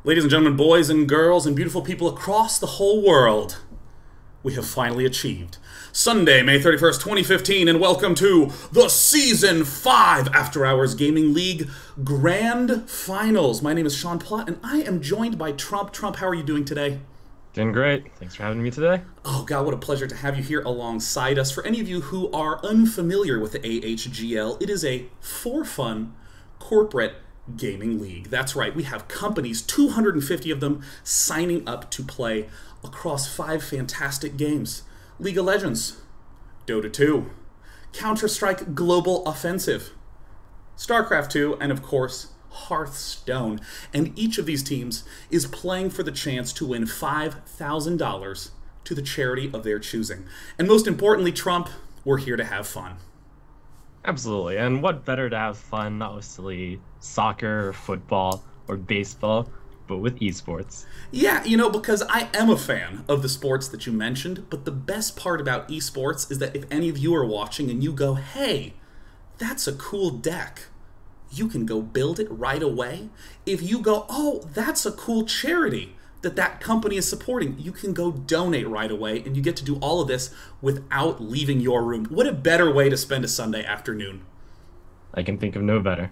Ladies and gentlemen, boys and girls, and beautiful people across the whole world, we have finally achieved Sunday, May 31st, 2015, and welcome to the Season 5 After Hours Gaming League Grand Finals. My name is Sean Plott, and I am joined by Trump. Trump, how are you doing today? Doing great. Thanks for having me today. Oh, God, what a pleasure to have you here alongside us. For any of you who are unfamiliar with the AHGL, it is a for-fun corporate gaming league. That's right, we have companies, 250 of them, signing up to play across 5 fantastic games. League of Legends, Dota 2, Counter-Strike Global Offensive, StarCraft 2, and of course, Hearthstone. And each of these teams is playing for the chance to win $5,000 to the charity of their choosing. And most importantly, Trump, we're here to have fun. Absolutely. And what better to have fun, not with silly soccer or football or baseball, but with esports. Yeah, because I am a fan of the sports that you mentioned, but the best part about esports is that if any of you are watching and you go, hey, that's a cool deck, you can go build it right away. If you go, oh, that's a cool charity that company is supporting, you can go donate right away, and you get to do all of this without leaving your room. What a better way to spend a Sunday afternoon. I can think of no better.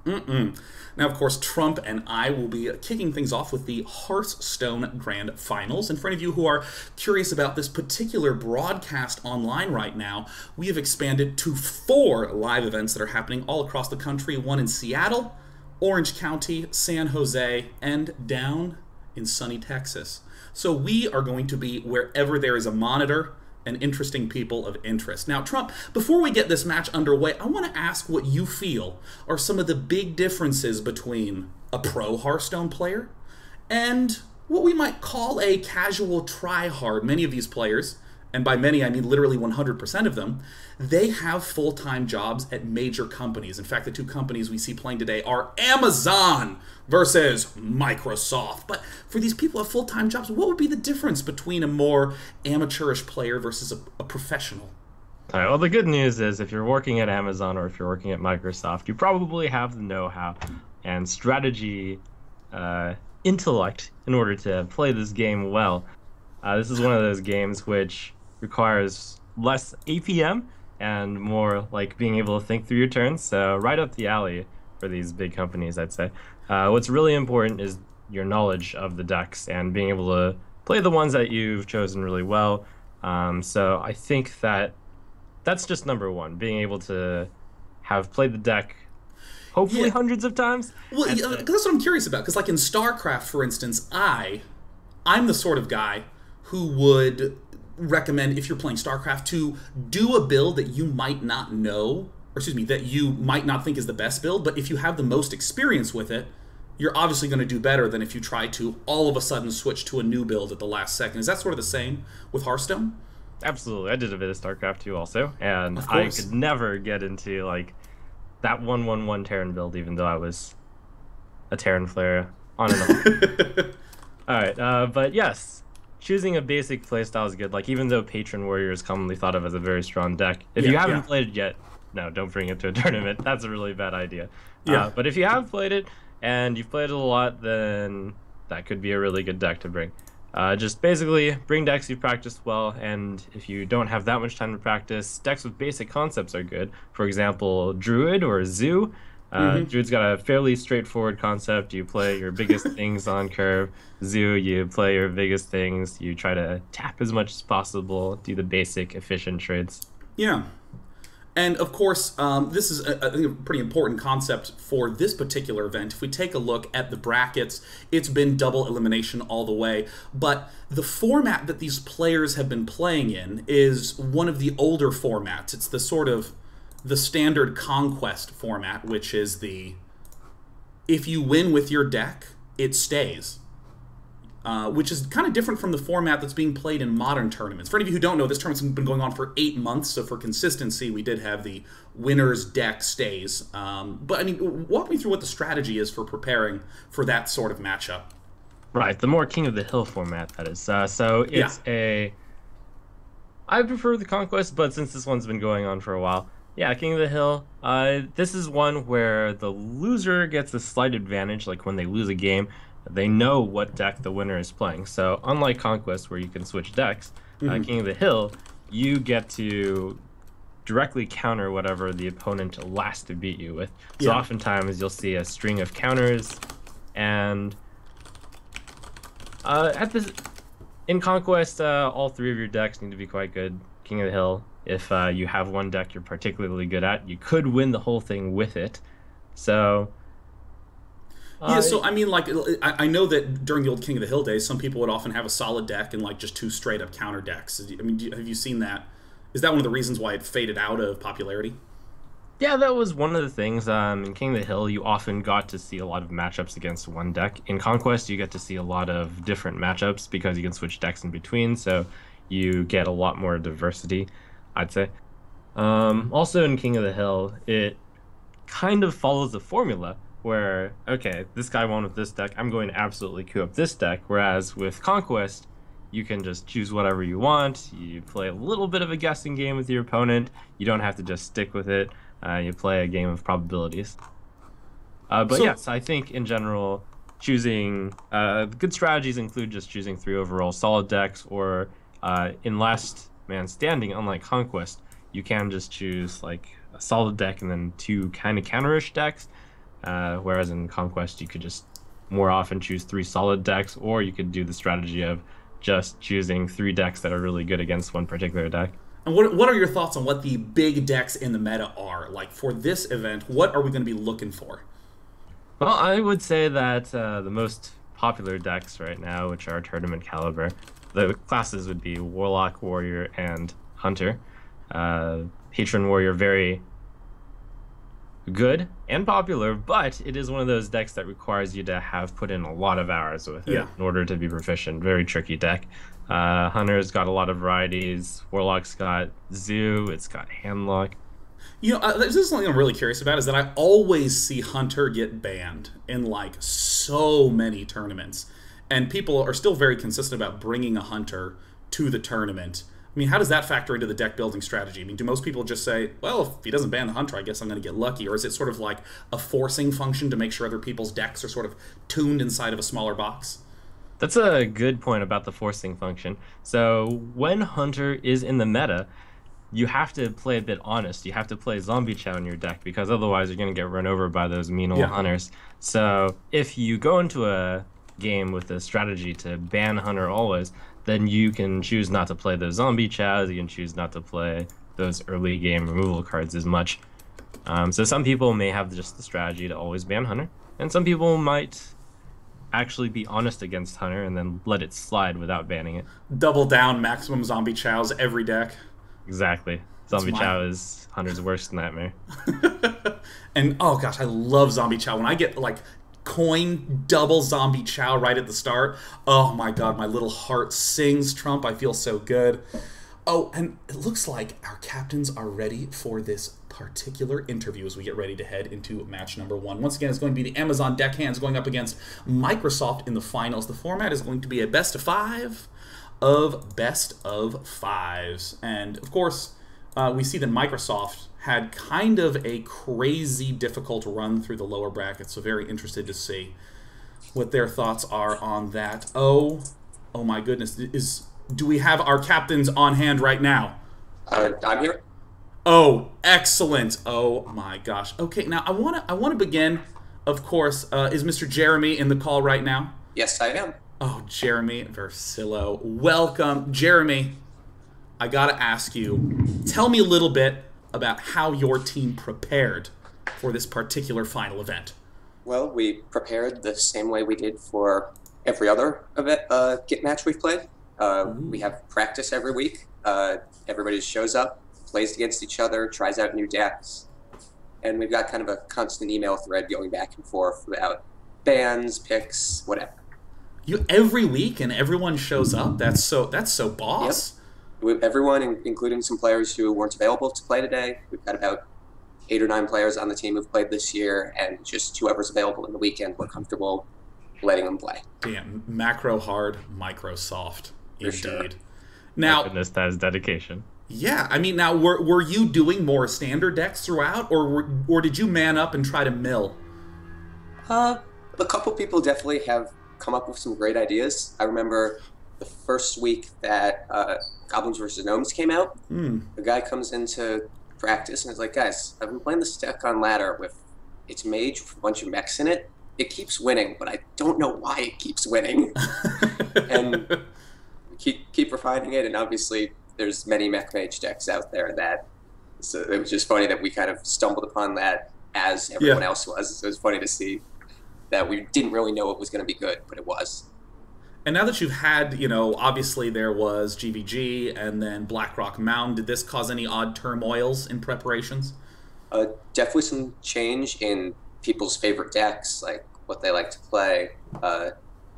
Now, of course, Trump and I will be kicking things off with the Hearthstone Grand Finals. And for any of you who are curious about this particular broadcast online right now, we have expanded to 4 live events that are happening all across the country. One in Seattle, Orange County, San Jose, and down in sunny Texas. So we are going to be wherever there is a monitor and interesting people of interest. Now, Trump, before we get this match underway, I want to ask what you feel are some of the big differences between a pro Hearthstone player and what we might call a casual try-hard. Many of these players, and by many I mean literally 100% of them, they have full-time jobs at major companies. In fact, the 2 companies we see playing today are Amazon versus Microsoft. But for these people who have full-time jobs, what would be the difference between a more amateurish player versus a professional? All right, well, the good news is if you're working at Amazon or if you're working at Microsoft, you probably have the know-how and strategy intellect in order to play this game well. This is one of those games which requires less APM and more like being able to think through your turns. So right up the alley for these big companies, I'd say. What's really important is your knowledge of the decks and being able to play the ones that you've chosen really well. So I think that's just number one, being able to have played the deck hopefully hundreds of times. Well, that's what I'm curious about, because like in StarCraft, for instance, I'm the sort of guy who would recommend, if you're playing StarCraft, to do a build that you might not know, or excuse me, that you might not think is the best build, but if you have the most experience with it, you're obviously going to do better than if you try to all of a sudden switch to a new build at the last second. Is that sort of the same with Hearthstone? Absolutely. I did a bit of StarCraft 2 also, and I could never get into like that 1-1-1 Terran build, even though I was a Terran player on and off. Alright, but yes, choosing a basic playstyle is good. Like, even though Patron Warrior is commonly thought of as a very strong deck, if you haven't played it yet, no, don't bring it to a tournament. That's a really bad idea. But if you have played it and you've played it a lot, then that could be a really good deck to bring. Just basically bring decks you've practiced well, and if you don't have that much time to practice, decks with basic concepts are good. For example, Druid or Zoo. Druid's got a fairly straightforward concept. You play your biggest things on curve. Zoo, you play your biggest things. You try to tap as much as possible, do the basic efficient trades. Yeah. And of course, this is I think a pretty important concept for this particular event. If we take a look at the brackets, it's been double elimination all the way. But the format that these players have been playing in is one of the older formats. It's the sort of the standard conquest format, which is if you win with your deck, it stays. Which is kind of different from the format that's being played in modern tournaments. For any of you who don't know, this tournament's been going on for 8 months, so for consistency, we did have the winner's deck stays. But, I mean, walk me through what the strategy is for preparing for that sort of matchup. Right, the more King of the Hill format, that is. So it's I prefer the Conquest, but since this one's been going on for a while, Yeah, King of the Hill. This is one where the loser gets a slight advantage. Like when they lose a game, they know what deck the winner is playing. So unlike Conquest, where you can switch decks, King of the Hill, you get to directly counter whatever the opponent last to beat you with. So oftentimes you'll see a string of counters, and at this in Conquest, all three of your decks need to be quite good. King of the Hill, if you have one deck you're particularly good at, you could win the whole thing with it. So yeah, so I mean, like, I know that during the old King of the Hill days, some people would often have a solid deck and like just two straight up counter decks. I mean, have you seen that? Is that one of the reasons why it faded out of popularity? yeah, that was one of the things. In King of the Hill, you often got to see a lot of matchups against one deck. In Conquest, you get to see a lot of different matchups because you can switch decks in between, so you get a lot more diversity, I'd say. Also in King of the Hill, it kind of follows a formula where, okay, this guy won with this deck, I'm going to absolutely queue up this deck, whereas with Conquest, you can just choose whatever you want. You play a little bit of a guessing game with your opponent. You don't have to just stick with it. You play a game of probabilities. But yes, I think in general, choosing good strategies include just choosing 3 overall solid decks, or in Last Man Standing, unlike Conquest, you can just choose like a solid deck and then 2 kind of counterish decks. Whereas in Conquest, you could just more often choose 3 solid decks, or you could do the strategy of just choosing 3 decks that are really good against one particular deck. And what are your thoughts on what the big decks in the meta are? Like, for this event, what are we going to be looking for? Well, I would say that the most popular decks right now, which are tournament caliber, the classes would be Warlock, Warrior, and Hunter. Patron Warrior, very good and popular, but it is one of those decks that requires you to have put in a lot of hours with it in order to be proficient. Very tricky deck. Hunter's got a lot of varieties. Warlock's got Zoo. It's got Handlock. You know, this is something I'm really curious about, is that I always see Hunter get banned in like so many tournaments, and people are still very consistent about bringing a Hunter to the tournament. I mean, how does that factor into the deck building strategy? I mean, do most people just say, well, if he doesn't ban the Hunter, I guess I'm going to get lucky? Or is it sort of like a forcing function to make sure other people's decks are sort of tuned inside of a smaller box? That's a good point about the forcing function. So when Hunter is in the meta, you have to play a bit honest. You have to play Zombie Chow in your deck, because otherwise you're going to get run over by those mean old Hunters. So if you go into a game with a strategy to ban Hunter always, then you can choose not to play those Zombie Chows. You can choose not to play those early game removal cards as much. So some people may have just the strategy to always ban Hunter, and some people might actually be honest against Hunter and then let it slide without banning it. Double down maximum Zombie Chows every deck. Exactly. Zombie Chow is Hunter's worst nightmare. And oh gosh, I love Zombie Chow. When I get like coin double Zombie Chow right at the start, oh my god, my little heart sings. Trump, I feel so good. Oh, and it looks like our captains are ready for this particular interview as we get ready to head into match number 1. Once again, it's going to be the Amazon deckhands going up against Microsoft in the finals. The format is going to be a best of 5 of best of 5s. And of course, we see that Microsoft had kind of a crazy difficult run through the lower brackets, so very interested to see what their thoughts are on that. Oh my goodness, do we have our captains on hand right now? I'm here. Oh, excellent. Oh my gosh. Okay, now I want to begin, of course, is Mr. Jeremy in the call right now? Yes, I am. Oh, Jeremy Versillo. Welcome. Jeremy, I got to ask you, tell me a little bit about how your team prepared for this particular final event. Well, we prepared the same way we did for every other event, match we've played. We have practice every week. Everybody shows up, plays against each other, tries out new decks, and we've got kind of a constant email thread going back and forth about bans, picks, whatever. You every week and everyone shows up? That's so boss. Yep. Everyone, including some players who weren't available to play today. We've got about 8 or 9 players on the team who've played this year, and just whoever's available in the weekend, we're comfortable letting them play. Damn, macro hard, Microsoft, indeed. Sure. Now, goodness, that is dedication. Yeah, I mean, now were you doing more standard decks throughout, or did you man up and try to mill? A couple people definitely have come up with some great ideas. I remember the first week that Goblins vs. Gnomes came out. The guy comes into practice and is like, guys, I've been playing this deck on ladder with its mage with a bunch of mechs in it. It keeps winning, but I don't know why it keeps winning. And keep refining it, and obviously there's many mech mage decks out there that, so it was just funny that we kind of stumbled upon that as everyone else was. So it was funny to see that we didn't really know it was going to be good, but it was. And now that you've had, obviously there was GVG and then Blackrock Mountain, did this cause any odd turmoils in preparations? Definitely some change in people's favorite decks, like what they like to play. There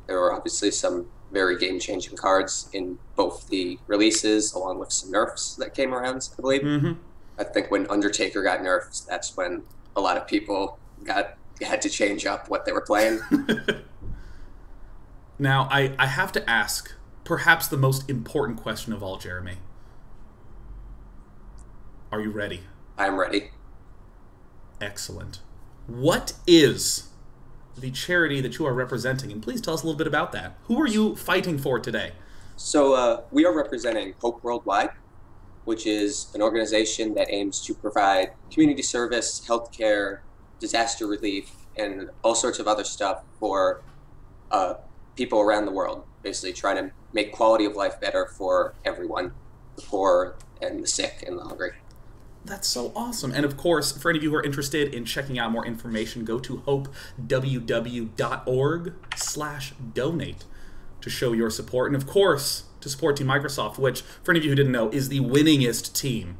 were obviously some very game-changing cards in both the releases, along with some nerfs that came around, I believe. I think when Undertaker got nerfed, that's when a lot of people had to change up what they were playing. Now, I have to ask, perhaps the most important question of all, Jeremy. Are you ready? I'm ready. Excellent. What is the charity that you are representing? And please tell us a little bit about that. Who are you fighting for today? So we are representing Hope Worldwide, which is an organization that aims to provide community service, healthcare, disaster relief, and all sorts of other stuff for people around the world, basically trying to make quality of life better for everyone, the poor and the sick and the hungry. That's so awesome. And of course, for any of you who are interested in checking out more information, go to hopeww.org/donate to show your support. And of course, to support Team Microsoft, which, for any of you who didn't know, is the winningest team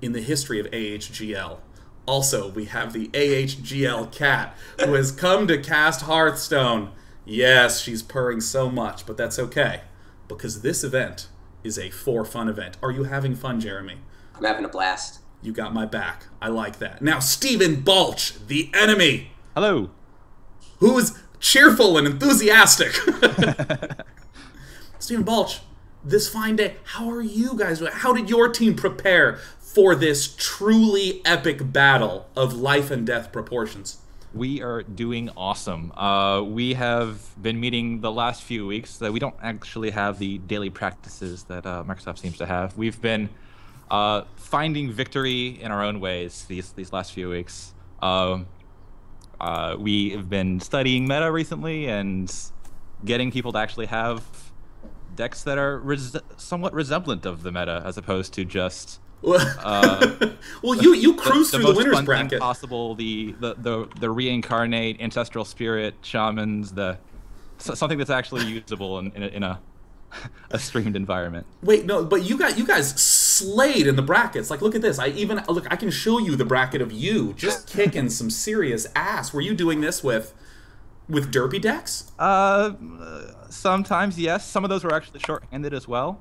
in the history of AHGL. Also, we have the AHGL cat, who has come to cast Hearthstone. Yes, she's purring so much, but that's okay, because this event is a for-fun event. Are you having fun, Jeremy? I'm having a blast. You got my back. I like that. Now, Stephen Balch, the enemy. Hello. Who's cheerful and enthusiastic. Stephen Balch, this fine day, how are you guys doing? How did your team prepare for this truly epic battle of life and death proportions? We are doing awesome. We have been meeting the last few weeks. We don't actually have the daily practices that Microsoft seems to have. We've been finding victory in our own ways these last few weeks. We have been studying meta recently and getting people to actually have decks that are somewhat resemblant of the meta, as opposed to just well, you cruise through the winners bracket. Possible the reincarnate ancestral spirit shamans, something that's actually usable in a streamed environment. Wait, no, but you guys slayed in the brackets. Like, look at this. I can show you the bracket of you just kicking some serious ass. Were you doing this with derpy decks? Sometimes, yes. Some of those were actually short-handed as well.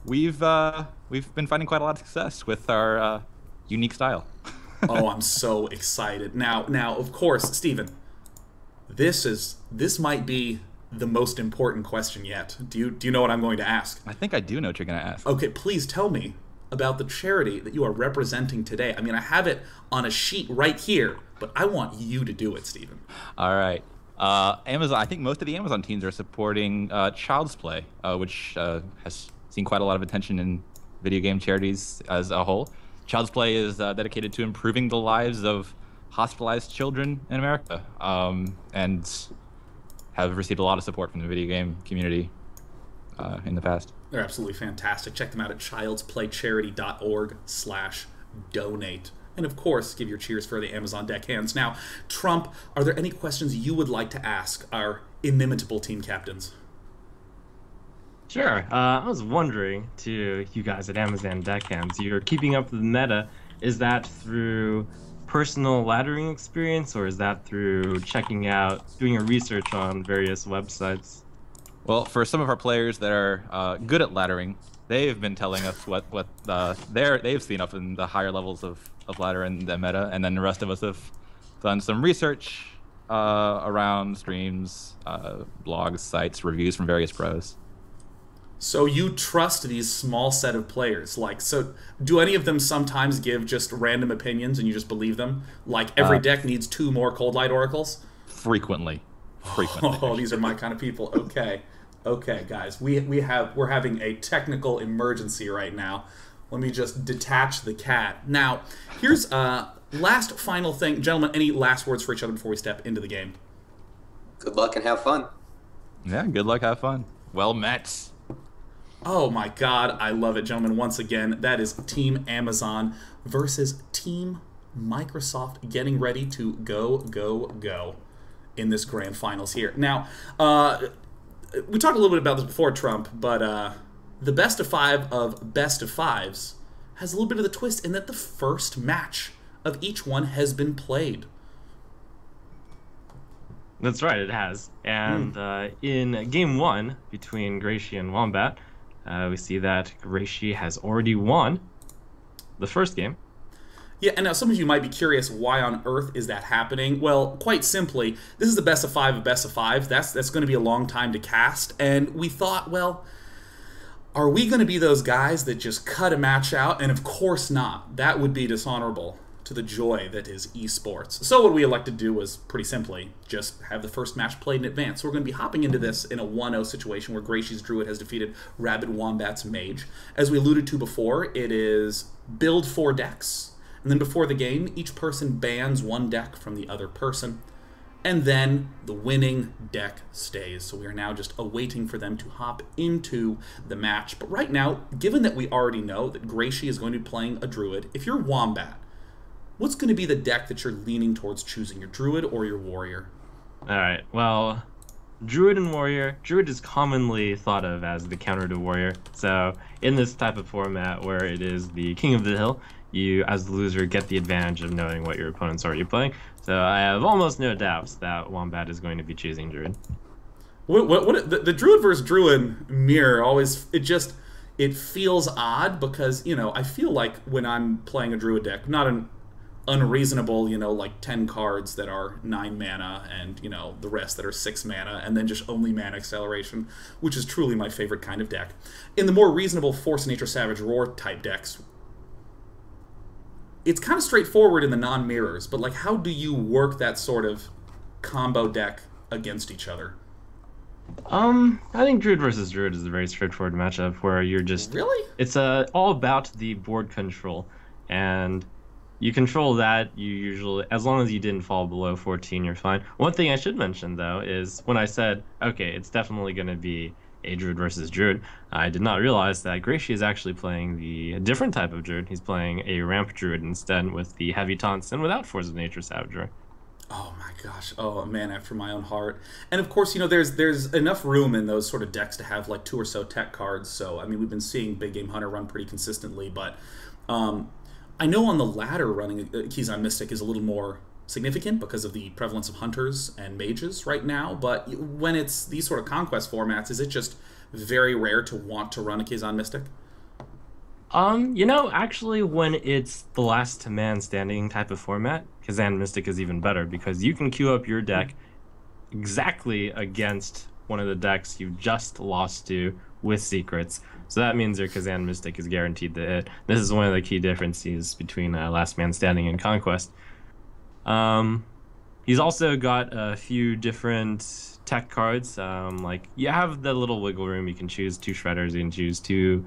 We've been finding quite a lot of success with our unique style. Oh, I'm so excited. Now, of course, Stephen, this might be the most important question yet. Do you know what I'm going to ask? I think I do know what you're going to ask. Okay, please tell me about the charity that you are representing today. I mean, I have it on a sheet right here, but I want you to do it, Stephen. All right. Amazon. I think most of the Amazon teams are supporting Child's Play, which has seen quite a lot of attention in video game charities as a whole. Child's Play is dedicated to improving the lives of hospitalized children in America, and have received a lot of support from the video game community in the past. They're absolutely fantastic. Check them out at childsplaycharity.org/donate. And of course, give your cheers for the Amazon deckhands. Now, Trump, are there any questions you would like to ask our inimitable team captains? Sure. I was wondering, to you guys at Amazon deckhands, you're keeping up with the meta. Is that through personal laddering experience, or is that through checking out, doing your research on various websites? Well, for some of our players that are good at laddering, they've been telling us what they've seen up in the higher levels of ladder and the meta, and then the rest of us have done some research around streams, blogs, sites, reviews from various pros. So you trust these small set of players. Like, so do any of them sometimes give just random opinions and you just believe them? Like, every deck needs 2 more Cold Light Oracles? Frequently. Oh, these are my kind of people. Okay. Okay, guys. We're having a technical emergency right now. Let me just detach the cat. Now, here's last final thing. Gentlemen, any last words for each other before we step into the game? Good luck and have fun. Yeah, good luck, have fun. Well met. Oh my god, I love it, gentlemen. Once again, that is Team Amazon versus Team Microsoft getting ready to go in this grand finals here. Now, we talked a little bit about this before, Trump, but the best of 5 of best of 5s has a little bit of the twist in that the first match of each one has been played. That's right, it has. And in game 1 between Gracie and Wombat, we see that Gracie has already won the first game. Yeah, and now some of you might be curious, why on earth is that happening? Well, quite simply, this is the best of 5 of best of 5s. That's going to be a long time to cast, and we thought, well, are we going to be those guys that just cut a match out? And of course not. That would be dishonorable to the joy that is esports. So what we elected to do was pretty simply just have the first match played in advance. So we're going to be hopping into this in a 1-0 situation where Gracie's Druid has defeated Rabid Wombat's Mage. As we alluded to before, it is build 4 decks, and then before the game, each person bans 1 deck from the other person, and then the winning deck stays. So we are now just awaiting for them to hop into the match. But right now, given that we already know that Gracie is going to be playing a Druid, if you're Wombat, what's going to be the deck that you're leaning towards choosing, your Druid or your Warrior? Alright, well, Druid and Warrior. Druid is commonly thought of as the counter to Warrior. So in this type of format where it is the King of the Hill, you, as the loser, get the advantage of knowing what your opponent's already playing. So I have almost no doubts that Wombat is going to be choosing Druid. The Druid versus Druid mirror always, it feels odd because, you know, I feel like when I'm playing a Druid deck, not an unreasonable, you know, like 10 cards that are 9 mana and, you know, the rest that are 6 mana and then just only mana acceleration, which is truly my favorite kind of deck. In the more reasonable Force Nature Savage Roar type decks, it's kind of straightforward in the non-mirrors, but like, how do you work that sort of combo deck against each other? I think Druid versus Druid is a very straightforward matchup where you're just... Really? It's all about the board control, and you control that, you usually, as long as you didn't fall below 14, you're fine. One thing I should mention, though, is when I said, okay, it's definitely going to be a Druid versus Druid, I did not realize that Gracie is actually playing the different type of Druid. He's playing a Ramp Druid instead with the heavy taunts and without Force of Nature Savagery. Oh my gosh. Oh, a man after my own heart. And of course, you know, there's enough room in those sort of decks to have like 2 or so tech cards. So, I mean, we've been seeing Big Game Hunter run pretty consistently, but I know on the ladder running Kizan Mystic is a little more significant because of the prevalence of hunters and mages right now, but when it's these sort of conquest formats, is it just very rare to want to run a Kizan Mystic? You know, actually, when it's the last man standing type of format, Kazan Mystic is even better because you can queue up your deck exactly against one of the decks you just lost to with secrets. So that means your Kazan Mystic is guaranteed to hit. This is one of the key differences between Last Man Standing and Conquest. He's also got a few different tech cards. Like, you have the little wiggle room. You can choose 2 Shredders. You can choose 2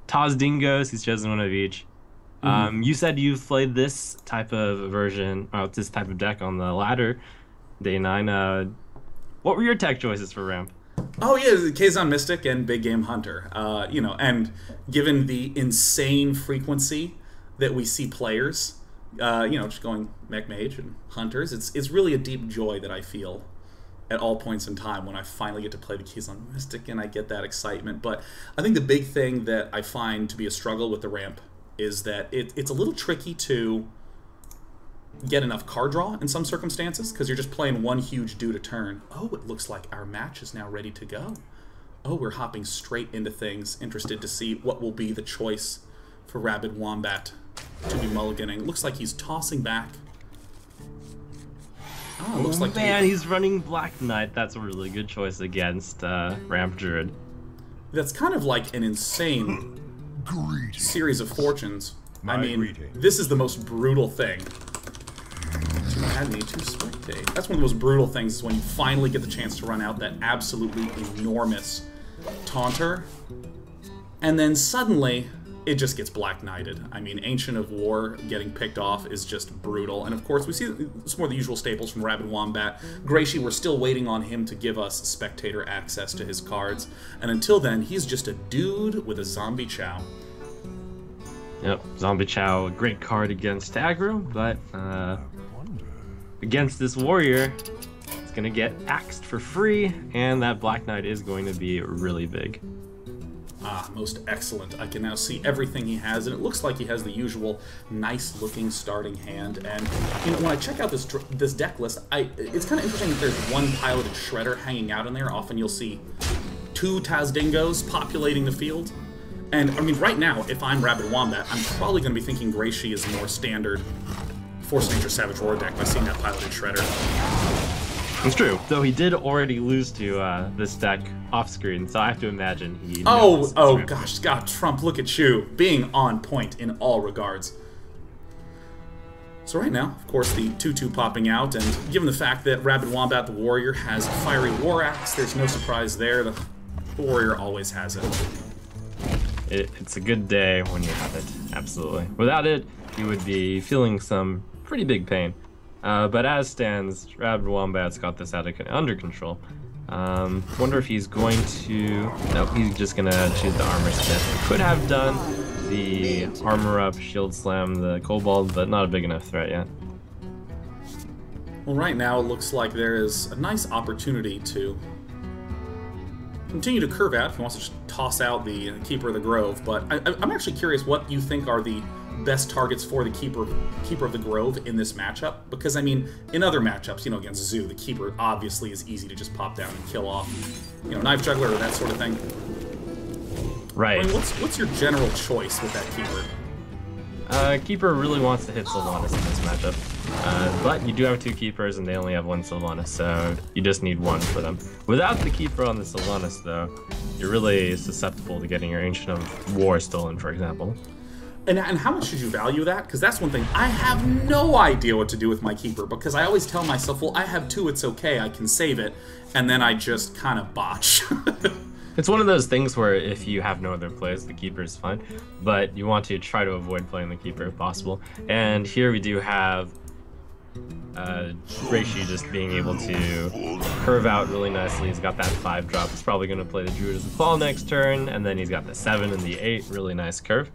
Taz Dingoes. He's chosen one of each. You said you've played this type of version, this type of deck on the ladder, Day 9. What were your tech choices for Ramp? Oh yeah, Kazan Mystic and Big Game Hunter. You know, and given the insane frequency that we see players, you know, just going Mech Mage and Hunters, it's really a deep joy that I feel at all points in time when I finally get to play the Kazan Mystic and I get that excitement. But I think the big thing that I find to be a struggle with the Ramp is that it's a little tricky to get enough card draw in some circumstances because you're just playing one huge dude a turn. Oh, it looks like our match is now ready to go. Oh, we're hopping straight into things, interested to see what will be the choice for Rabid Wombat to be mulliganing. Looks like he's tossing back. Oh, looks like man, he's running Black Knight. That's a really good choice against Ramp Druid. that's kind of like an insane series of fortunes. I mean, this is the most brutal thing. Add me to spectate. That's one of the most brutal things, is when you finally get the chance to run out that absolutely enormous taunter, and then suddenly it just gets Black Knighted. I mean, Ancient of War getting picked off is just brutal. And of course, we see some more of the usual staples from Rabid Wombat. Gracie, we're still waiting on him to give us spectator access to his cards. And until then, he's just a dude with a Zombie Chow. Yep, Zombie Chow, a great card against aggro, but against this warrior, it's going to get axed for free, and that Black Knight is going to be really big. Ah, most excellent. I can now see everything he has, and it looks like he has the usual nice-looking starting hand. And, you know, when I check out this deck list, it's kind of interesting that there's one piloted Shredder hanging out in there. Often you'll see 2 Tazdingos populating the field. And, I mean, right now, if I'm Rabid Wombat, I'm probably going to be thinking Gracie is a more standard Force Nature Savage Roar deck by seeing that piloted Shredder. It's true, though he did already lose to this deck off-screen, so I have to imagine he... Oh gosh, God, Trump, look at you, being on point in all regards. So right now, of course, the 2/2 popping out, and given the fact that Rabid Wombat the Warrior has Fiery War Axe, there's no surprise there. The Warrior always has it. It's a good day when you have it, absolutely. Without it, you would be feeling some pretty big pain. But as stands, Rabid Wombat's got this under control. Wonder if he's going to... Nope, he's just gonna choose the Armor Smith. Could have done the Armor Up, Shield Slam, the Kobold, but not a big enough threat yet. Well, right now it looks like there is a nice opportunity to continue to curve out if he wants to just toss out the Keeper of the Grove, but I'm actually curious what you think are the best targets for the Keeper of the Grove in this matchup, because I mean, in other matchups, you know, against Zoo, the Keeper obviously is easy to just pop down and kill off, you know, Knife Juggler or that sort of thing. Right. I mean, what's your general choice with that Keeper? Keeper really wants to hit Sylvanas in this matchup, but you do have 2 Keepers and they only have 1 Sylvanas, so you just need 1 for them. Without the Keeper on the Sylvanas, though, you're really susceptible to getting your Ancient of War stolen, for example. And how much should you value that? Because that's one thing. I have no idea what to do with my Keeper, because I always tell myself, well, I have 2, it's okay, I can save it, and then I just kind of botch. It's one of those things where if you have no other plays, the Keeper is fine, but you want to try to avoid playing the Keeper if possible. And here we do have Reishi just being able to curve out really nicely. He's got that 5-drop. He's probably going to play the Druid as a Claw next turn, and then he's got the 7 and the 8. Really nice curve.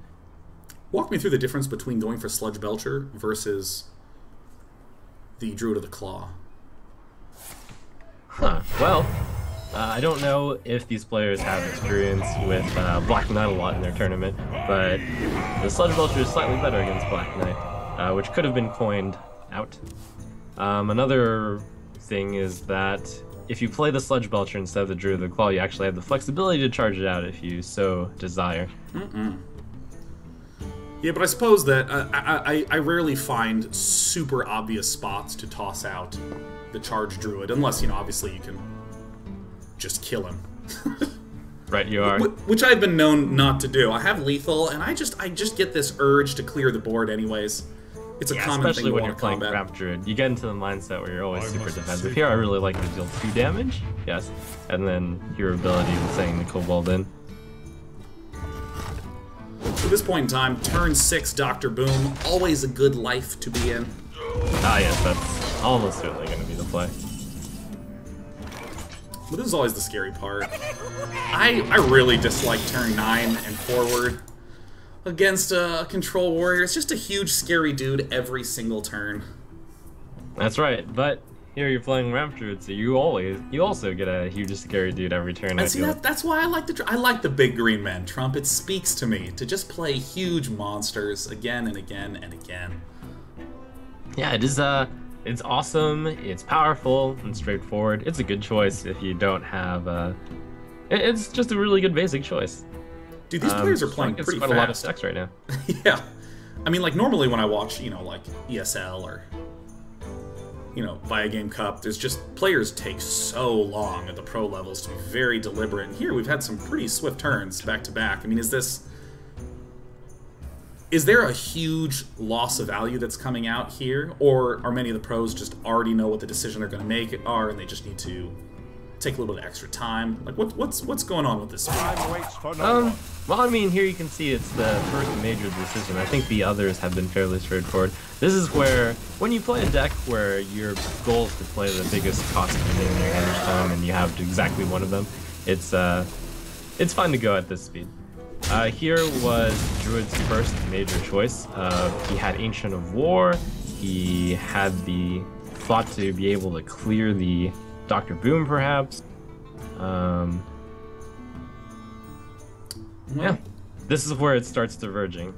Walk me through the difference between going for Sludge Belcher versus the Druid of the Claw. Huh. Well, I don't know if these players have experience with Black Knight a lot in their tournament, but the Sludge Belcher is slightly better against Black Knight, which could have been coined out. Another thing is that if you play the Sludge Belcher instead of the Druid of the Claw, you actually have the flexibility to charge it out if you so desire. Yeah, but I suppose that I rarely find super obvious spots to toss out the Charged Druid, unless, you know, obviously you can just kill him. Right, you are. Which I've been known not to do. I have lethal, and I just get this urge to clear the board anyways. It's a common especially thing when you're playing Craft Druid. You get into the mindset where you're always super defensive. Here I really like to deal 2 damage, yes, and then your ability with saying the Kobold in. At this point in time, turn 6 Dr. Boom, always a good life to be in. Ah yes, that's almost certainly going to be the play. But this is always the scary part. I really dislike turn 9 and forward against a Control Warrior. It's just a huge scary dude every single turn. That's right, but here you're playing Ramp Druid, so you also get a huge scary dude every turn. And see, that's why I like the big green men, Trump. It speaks to me to just play huge monsters again and again and again. Yeah, it is it's awesome, it's powerful and straightforward. It's a good choice if you don't have it's just a really good basic choice. Dude, these players are playing pretty fast. A lot of stacks right now. Yeah. I mean, like, normally when I watch, you know, like, ESL or you know, via Game Cup, there's just, players take so long at the pro levels to be very deliberate. And here we've had some pretty swift turns back to back. I mean, is there a huge loss of value that's coming out here? Or are many of the pros just already know what the decision they're going to make are, and they just need to take a little bit of extra time? Like, what's going on with this speed? Well, I mean, here you can see it's the first major decision. I think the others have been fairly straightforward. This is where, when you play a deck where your goal is to play the biggest cost in your Hearthstone, and you have exactly one of them, it's fun to go at this speed. Here was Druid's first major choice. He had Ancient of War. He had the thought to be able to clear the Dr. Boom, perhaps. Yeah, this is where it starts diverging.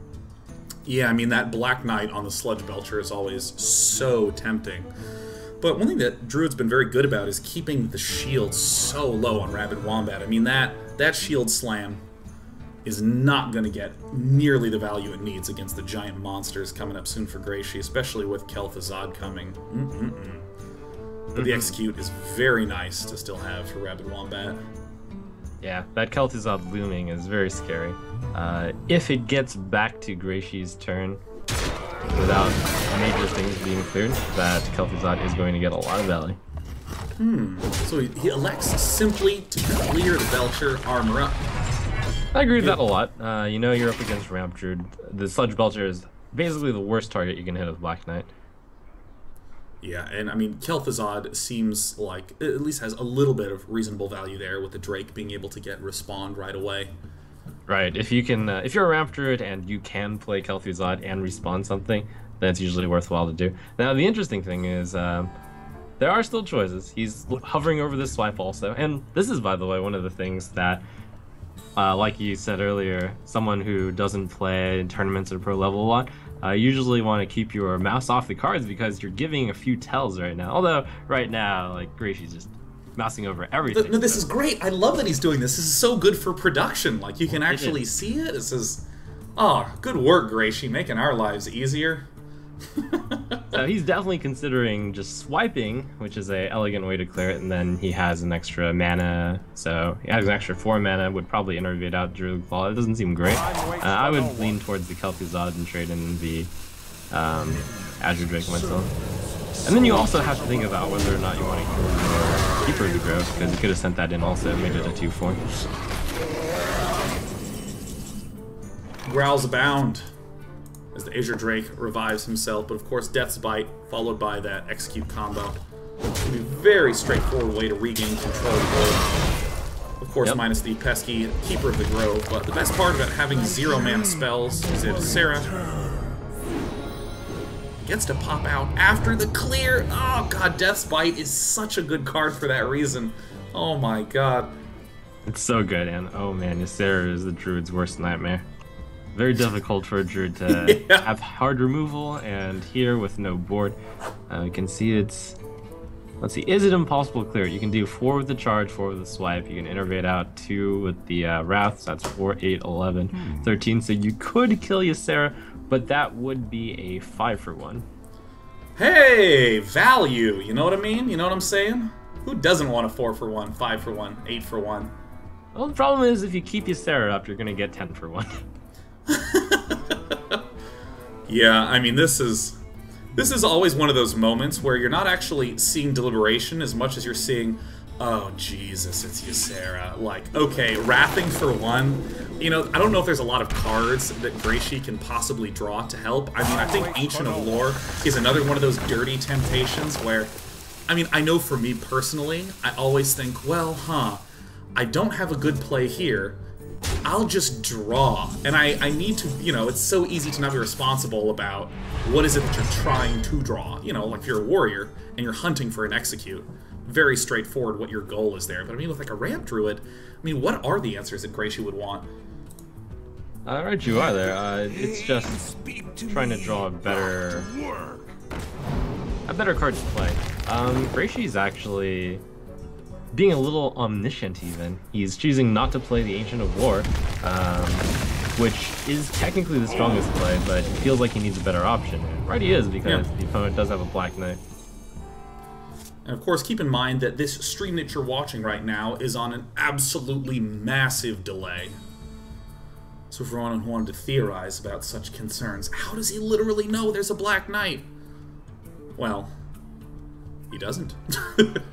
Yeah, I mean, that Black Knight on the Sludge Belcher is always so tempting. But one thing that Druid's been very good about is keeping the shield so low on Rabid Wombat. I mean, that shield slam is not going to get nearly the value it needs against the giant monsters coming up soon for Grayshi, especially with Kel'Thuzad coming. But the execute is very nice to still have for Rabid Wombat. Yeah, that Kel'Thuzad looming is very scary. If it gets back to Grayshi's turn without major things being cleared, that Kel'Thuzad is going to get a lot of value. So he elects simply to clear the Belcher, armor up. I agree with that a lot. You know, you're up against Ramp Druid. The Sludge Belcher is basically the worst target you can hit with Black Knight. Yeah, and I mean, Kel'Thuzad seems like at least has a little bit of reasonable value there, with the Drake being able to get respond right away. Right. If you can, if you're a Ramp Druid and you can play Kel'Thuzad and respawn something, then it's usually worthwhile to do. Now, the interesting thing is, there are still choices. He's hovering over this swipe also, and this is, by the way, one of the things that, like you said earlier, someone who doesn't play in tournaments at pro level a lot, usually want to keep your mouse off the cards because you're giving a few tells right now. Although, right now, like, Grayshi's just mousing over everything. No, this is great. I love that he's doing this. This is so good for production. Like, you can actually see it. This is... Oh, good work, Grayshi, making our lives easier. So he's definitely considering just swiping, which is a elegant way to clear it, and then he has an extra mana, so he has an extra 4 mana, would probably innervate out Druid Claw. It doesn't seem great. I would lean towards the Kel'Thuzad and trade in the Azure Drake myself. And then you also have to think about whether or not you want to kill your Keeper of the Grove, because you could have sent that in also and made it a 2/4. Growls abound as the Azure Drake revives himself, but of course Death's Bite, followed by that execute combo. It's going to be a very straightforward way to regain control of the board. Of course, minus the pesky Keeper of the Grove, but the best part about having 0-mana spells is if Sarah gets to pop out after the clear. Oh god, Death's Bite is such a good card for that reason. Oh my god. It's so good, and oh man, Ysera is the Druid's worst nightmare. Very difficult for a Druid to have hard removal, and here with no board, you can see it's... Let's see, is it impossible to clear it? You can do 4 with the charge, 4 with the swipe, you can innervate out 2 with the Wrath, so that's 4, 8, 11, 13, so you could kill Ysera, but that would be a 5-for-1. Hey, value, you know what I mean? You know what I'm saying? Who doesn't want a 4-for-1, 5-for-1, 8-for-1? Well, the problem is if you keep Ysera up, you're going to get 10-for-1. Yeah, I mean, this is always one of those moments where you're not actually seeing deliberation as much as you're seeing, oh Jesus, it's Ysera. Like, okay, wrathing for 1. You know, I don't know if there's a lot of cards that Grayshi can possibly draw to help. I mean, I think Ancient of Lore is another one of those dirty temptations where, I mean, I know for me personally, I always think, well, I don't have a good play here. I'll just draw, and I need to, you know, it's so easy to not be responsible about what is it that you're trying to draw. You know, like if you're a warrior and you're hunting for an execute, very straightforward what your goal is there. But I mean, with like a Ramp Druid, I mean, what are the answers that Grayshi would want? Right, you are there. It's just trying to draw a better card to play. Grayshi's actually being a little omniscient even. He's choosing not to play the Ancient of War, which is technically the strongest play, but it feels like he needs a better option. And right he is, because the opponent does have a Black Knight. And of course, keep in mind that this stream that you're watching right now is on an absolutely massive delay. So for anyone who wanted to theorize about such concerns, how does he literally know there's a Black Knight? Well, he doesn't.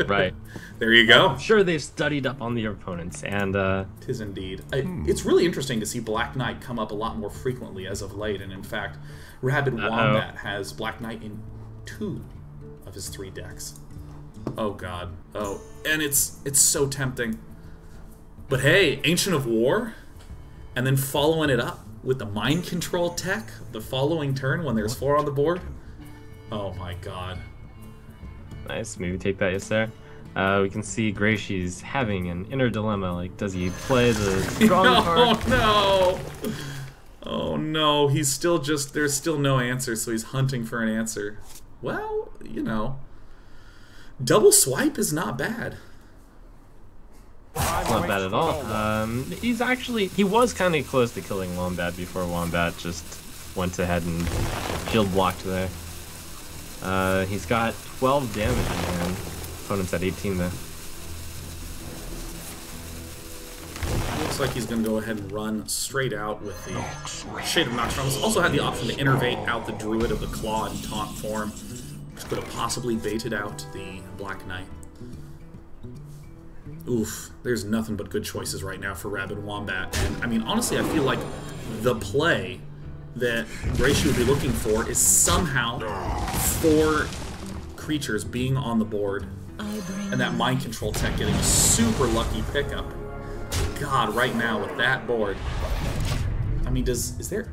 Right. There you go. I'm sure they've studied up on the opponents, and... Tis indeed. It's really interesting to see Black Knight come up a lot more frequently as of late, and in fact, Rabid Wombat has Black Knight in 2 of his 3 decks. Oh god. Oh, and it's so tempting. But hey, Ancient of War, and then following it up with the Mind Control tech the following turn when there's 4 on the board. Oh my god. Nice, maybe take that, yes sir. We can see Grayshi's having an inner dilemma, like, does he play the strong card? Oh no! Oh no, he's still just, there's still no answer, so he's hunting for an answer. Well, you know, double swipe is not bad. Not bad at all. He was kind of close to killing Wombat before Wombat just went ahead and shield blocked there. He's got 12 damage in hand. Opponent's at 18 though. Looks like he's going to go ahead and run straight out with the Shade of Noxtronus. Also had the option to innervate out the Druid of the Claw in taunt form, which could have possibly baited out the Black Knight. Oof, there's nothing but good choices right now for Rabid Wombat. And, I mean, honestly, I feel like the play that Grayshi would be looking for is somehow 4 creatures being on the board, and that Mind Control tech getting a super lucky pickup. God, right now with that board, I mean, I think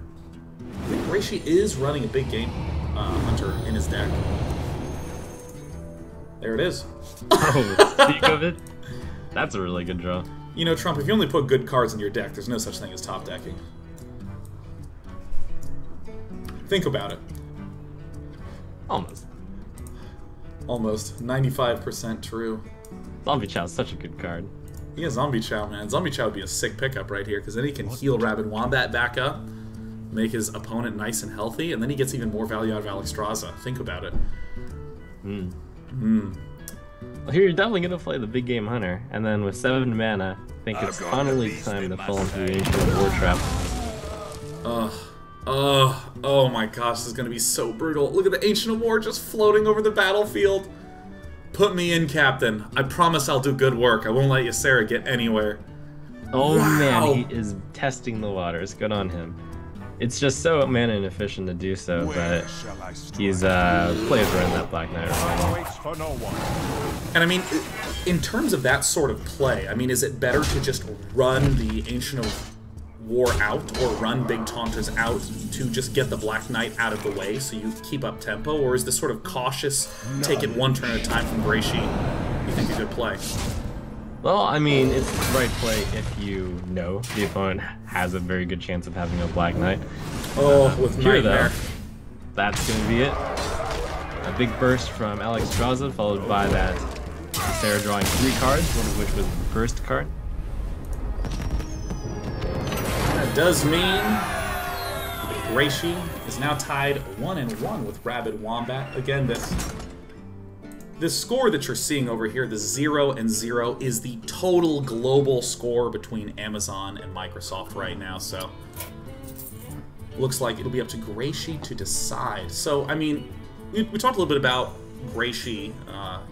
Grayshi is running a big game hunter in his deck. There it is. Oh, speak of it. That's a really good draw. You know, Trump, if you only put good cards in your deck, there's no such thing as top decking. Think about it. Almost. Almost. 95% true. Zombie Chow's such a good card. Yeah, Zombie Chow, man. Zombie Chow would be a sick pickup right here, because then he can heal Rabid Wombat back up, make his opponent nice and healthy, and then he gets even more value out of Alexstrasza. Think about it. Well, here you're definitely going to play the big game hunter, and then with 7 mana, I think it's finally time to fall into the Ancient War Trap. Oh my gosh, this is going to be so brutal. Look at the Ancient of War just floating over the battlefield. Put me in, Captain. I promise I'll do good work. I won't let Ysera get anywhere. Oh wow. Man, he is testing the waters. Good on him. It's just so mana inefficient to do so, but he's plays around that Black Knight right now. And I mean, in terms of that sort of play, I mean, is it better to just run the Ancient of War out, or run big taunters out to just get the Black Knight out of the way so you keep up tempo, or is this sort of cautious, take it one turn at a time from Grayshi, you think a good play? Well, I mean, it's the right play if you know the opponent has a very good chance of having a Black Knight. Oh, with here, Nightmare. Though, that's going to be it. A big burst from Alexstrasza, followed by that Ysera drawing 3 cards, one of which was the first card. That does mean Grayshi is now tied 1-1 with Rabid Wombat. Again, this score that you're seeing over here, the 0-0, is the total global score between Amazon and Microsoft right now. So looks like it'll be up to Grayshi to decide. So I mean, we talked a little bit about Grayshi,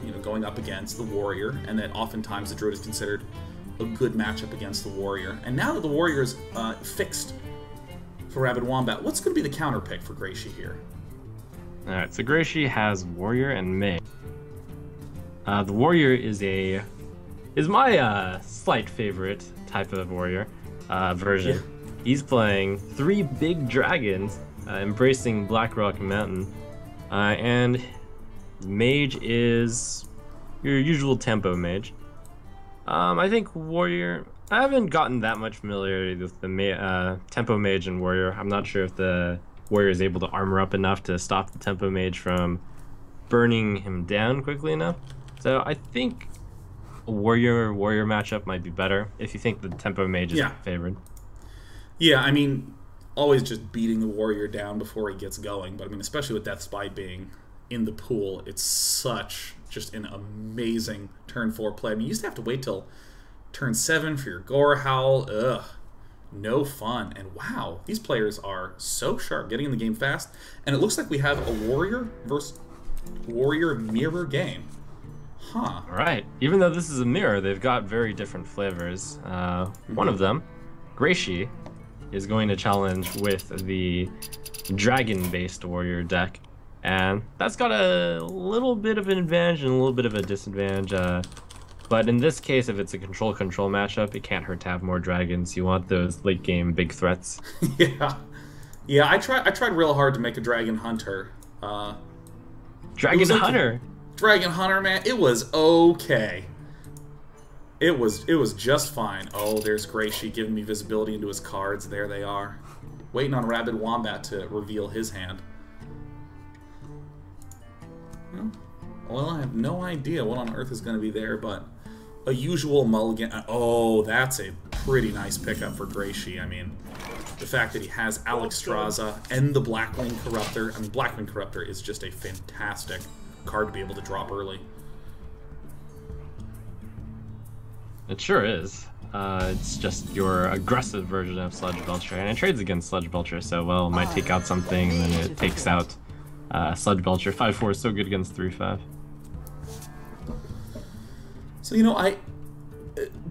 you know, going up against the Warrior, and that oftentimes the Druid is considered a good matchup against the Warrior. And now that the Warrior is fixed for Rabid Wombat, what's going to be the counter pick for Grayshi here? Alright, so Grayshi has Warrior and Mage. The Warrior is my slight favorite type of Warrior version. Yeah. He's playing 3 big dragons, embracing Blackrock Mountain, and Mage is your usual tempo Mage. I think Warrior, I haven't gotten that much familiarity with the tempo Mage and Warrior. I'm not sure if the Warrior is able to armor up enough to stop the tempo Mage from burning him down quickly enough. So I think a Warrior matchup might be better if you think the tempo Mage is favored. Yeah, I mean, always just beating the Warrior down before he gets going, but I mean, especially with Death Spite being in the pool. It's just an amazing turn 4 play. I mean, you used to have to wait till turn 7 for your Gore Howl. Ugh. No fun. And wow, these players are so sharp, getting in the game fast. And it looks like we have a Warrior versus Warrior mirror game. Huh. All right. Even though this is a mirror, they've got very different flavors. One of them, Graishi, is going to challenge with the dragon-based warrior deck. And that's got a little bit of an advantage and a little bit of a disadvantage. But in this case, if it's a control-control matchup, it can't hurt to have more dragons. You want those late-game big threats. Yeah, I tried real hard to make a dragon hunter. Dragon Hunter? Dragon Hunter, man, it was okay. It was just fine. Oh, there's Graishi giving me visibility into his cards. There they are. Waiting on Rabid Wombat to reveal his hand. Well, I have no idea what on earth is going to be there, but a usual mulligan. Oh, that's a pretty nice pickup for Graishi. I mean, the fact that he has Alexstrasza and the Blackwing Corruptor. I mean, Blackwing Corruptor is just a fantastic card to be able to drop early. It sure is. It's just your aggressive version of Sludge Belcher, and it trades against Sludge Belcher, so, well, it might take out something, and then it takes out Sludge Belcher. 5/4 is so good against 3/5. So, you know,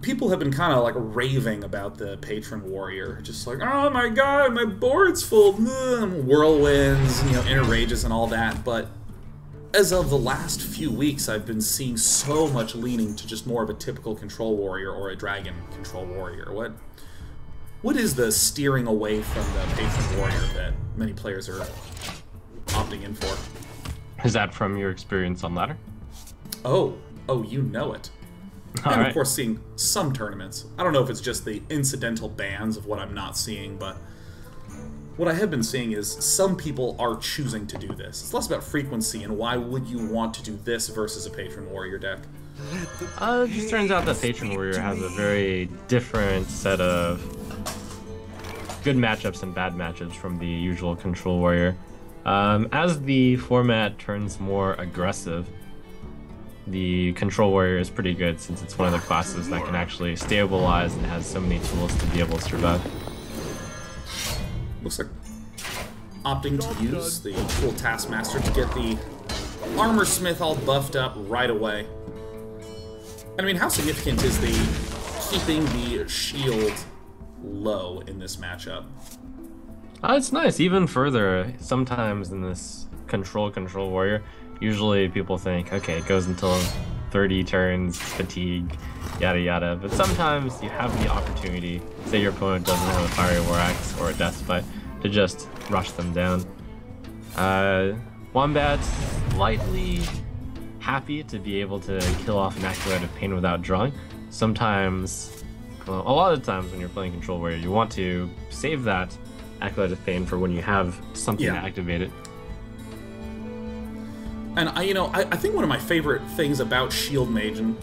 people have been kind of like raving about the Patron Warrior. Just like, oh my god, my board's full. Whirlwinds, you know, Inner Rages and all that. But as of the last few weeks, I've been seeing so much leaning to just more of a typical Control Warrior or a Dragon Control Warrior. What is the steering away from the Patron Warrior that many players are opting in for? Is that from your experience on ladder? Oh, you know it. And Right. of course seeing some tournaments. I don't know if it's just the incidental bans of what I'm not seeing, but what I have been seeing is some people are choosing to do this. It's less about frequency and why would you want to do this versus a Patron Warrior deck. It just turns out that Patron Warrior has a very different set of good matchups and bad matchups from the usual Control Warrior. As the format turns more aggressive, the Control Warrior is pretty good since it's one of the classes that can actually stabilize and has so many tools to be able to survive. Looks like opting to use the cool Taskmaster to get the Armor Smith all buffed up right away. I mean, how significant is the keeping the shield low in this matchup? It's nice. Even further, sometimes in this Control Warrior, usually people think, okay, it goes until 30 turns, fatigue, yada yada. But sometimes you have the opportunity, say your opponent doesn't have a Fiery War Axe or a Deathbite, to just rush them down. Wombat's slightly happy to be able to kill off an Acolyte of Pain without drawing. Sometimes, well, a lot of the times when you're playing Control Warrior, you want to save that Acolyte of Pain for when you have something to activate it. And I think one of my favorite things about Shield Maiden,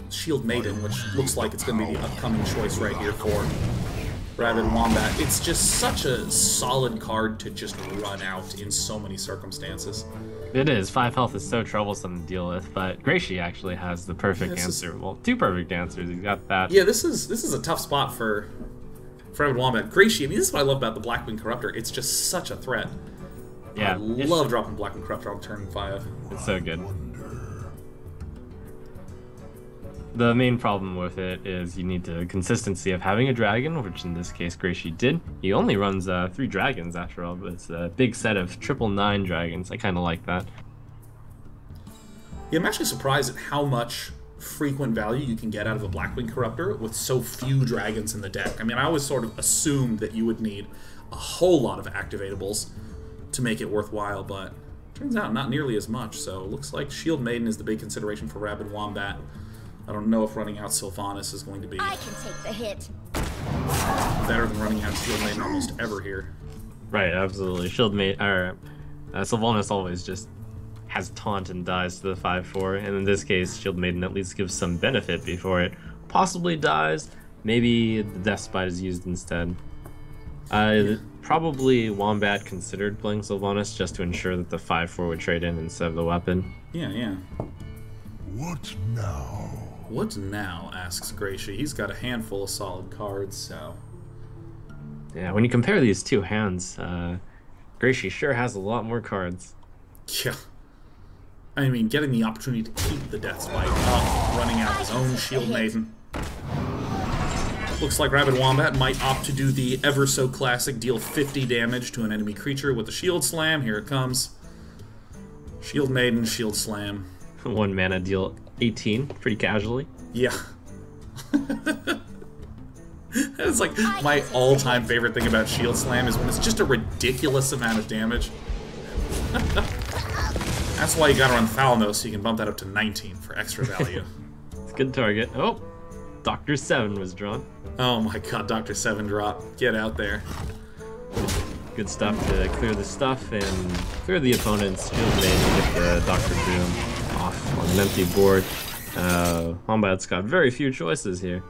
which looks like it's going to be the upcoming choice right here for Rabid Wombat, it's just such a solid card to just run out in so many circumstances. It is. 5 health is so troublesome to deal with, but Graishi actually has the perfect answer. Well, 2 perfect answers. He's got that. Yeah, this is a tough spot for Rabid Wombat. Graishi, I mean, this is what I love about the Blackwing Corruptor. It's just such a threat. Yeah, I love dropping Blackwing Corruptor on turn 5. It's so good. The main problem with it is you need the consistency of having a dragon, which in this case Graishi did. He only runs 3 dragons after all, but it's a big set of 999 dragons. I kind of like that. Yeah, I'm actually surprised at how much frequent value you can get out of a Blackwing Corruptor with so few dragons in the deck. I mean, I always sort of assumed that you would need a whole lot of activatables to make it worthwhile, but turns out not nearly as much. So it looks like Shield Maiden is the big consideration for Rabid Wombat. I don't know if running out Sylvanas is going to be I can take the hit. better than running out Shield Maiden almost ever here. Right, absolutely. Sylvanas always just has taunt and dies to the 5/4, and in this case, Shield Maiden at least gives some benefit before it possibly dies. Maybe the Deathbite is used instead. probably Wombat considered playing Sylvanas just to ensure that the 5/4 would trade in instead of the weapon. Yeah, yeah. What now? What now, asks Gracie. He's got a handful of solid cards, so... Yeah, when you compare these two hands, Gracie sure has a lot more cards. Yeah. I mean, getting the opportunity to keep the Death's Bite up, running out his own Shield Maiden. Looks like Rabid Wombat might opt to do the ever-so-classic deal 50 damage to an enemy creature with the Shield Slam. Here it comes. Shield Maiden, Shield Slam. 1 mana deal 18, pretty casually. Yeah. It's like my all-time favorite thing about Shield Slam is when it's just a ridiculous amount of damage. That's why you gotta run Thalnos, so you can bump that up to 19 for extra value. It's a good target. Oh, Dr. 7 was drawn. Oh my god, Dr. 7 drop. Get out there. Good stuff to clear the stuff and clear the opponent's Shield Maiden and get the Dr. Boom off on an empty board. Wombat's got very few choices here.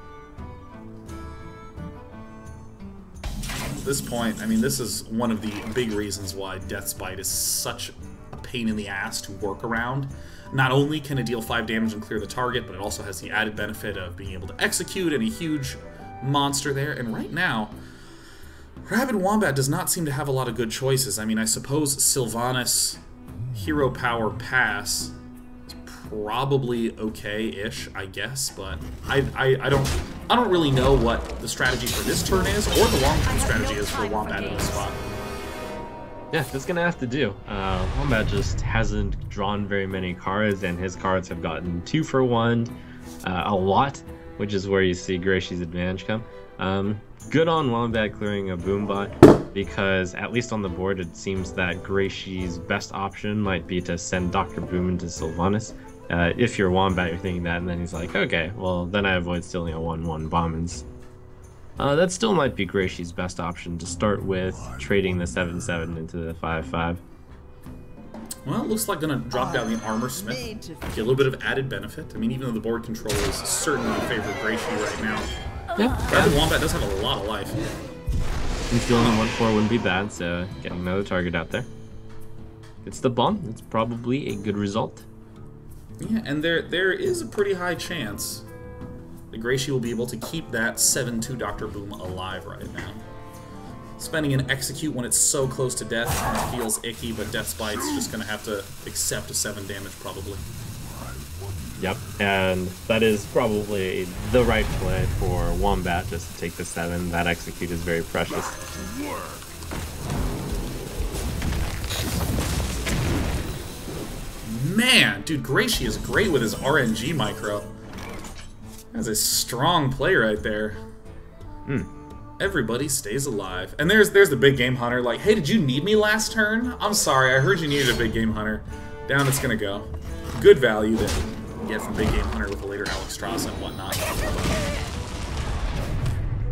At this point, I mean, this is one of the big reasons why Death's Bite is such a pain in the ass to work around. Not only can it deal 5 damage and clear the target, but it also has the added benefit of being able to execute any huge monster there. And right now, Rabid Wombat does not seem to have a lot of good choices. I mean, I suppose Sylvanas Hero Power Pass is probably okay-ish, I guess, but I don't really know what the strategy for this turn is, or the long-term strategy is for Wombat in this spot. Yeah, that's gonna have to do. Wombat just hasn't drawn very many cards, and his cards have gotten 2 for 1 a lot, which is where you see Gracie's advantage come. Good on Wombat clearing a Boombot, because at least on the board it seems that Gracie's best option might be to send Dr. Boom into Sylvanas. If you're Wombat, you're thinking that, and then he's like, okay, well, then I avoid stealing a 1/1 Bombins. That still might be Gracie's best option to start with, trading the 7/7 into the 5/5. Well, it looks like gonna drop down the Armor Smith. Get a little bit of added benefit. I mean, even though the board control is certainly in favor of Gracie right now. Yeah. Rabid Wombat does have a lot of life. And stealing the 1/4 wouldn't be bad, so getting another target out there. It's the bomb. It's probably a good result. Yeah, and there is a pretty high chance that Gracie will be able to keep that 7/2 Dr. Boom alive right now. Spending an execute when it's so close to death kind of feels icky, but Death's Bite's just going to have to accept a 7 damage probably. Yep, and that is probably the right play for Wombat, just to take the 7. That execute is very precious. Man, dude, Gracie is great with his RNG micro. That's a strong play right there. Everybody stays alive. And there's the big game hunter, like, hey, did you need me last turn? I'm sorry, I heard you needed a big game hunter. Down it's gonna go. Good value that you can get from big game hunter with a later Alexstrasza and whatnot.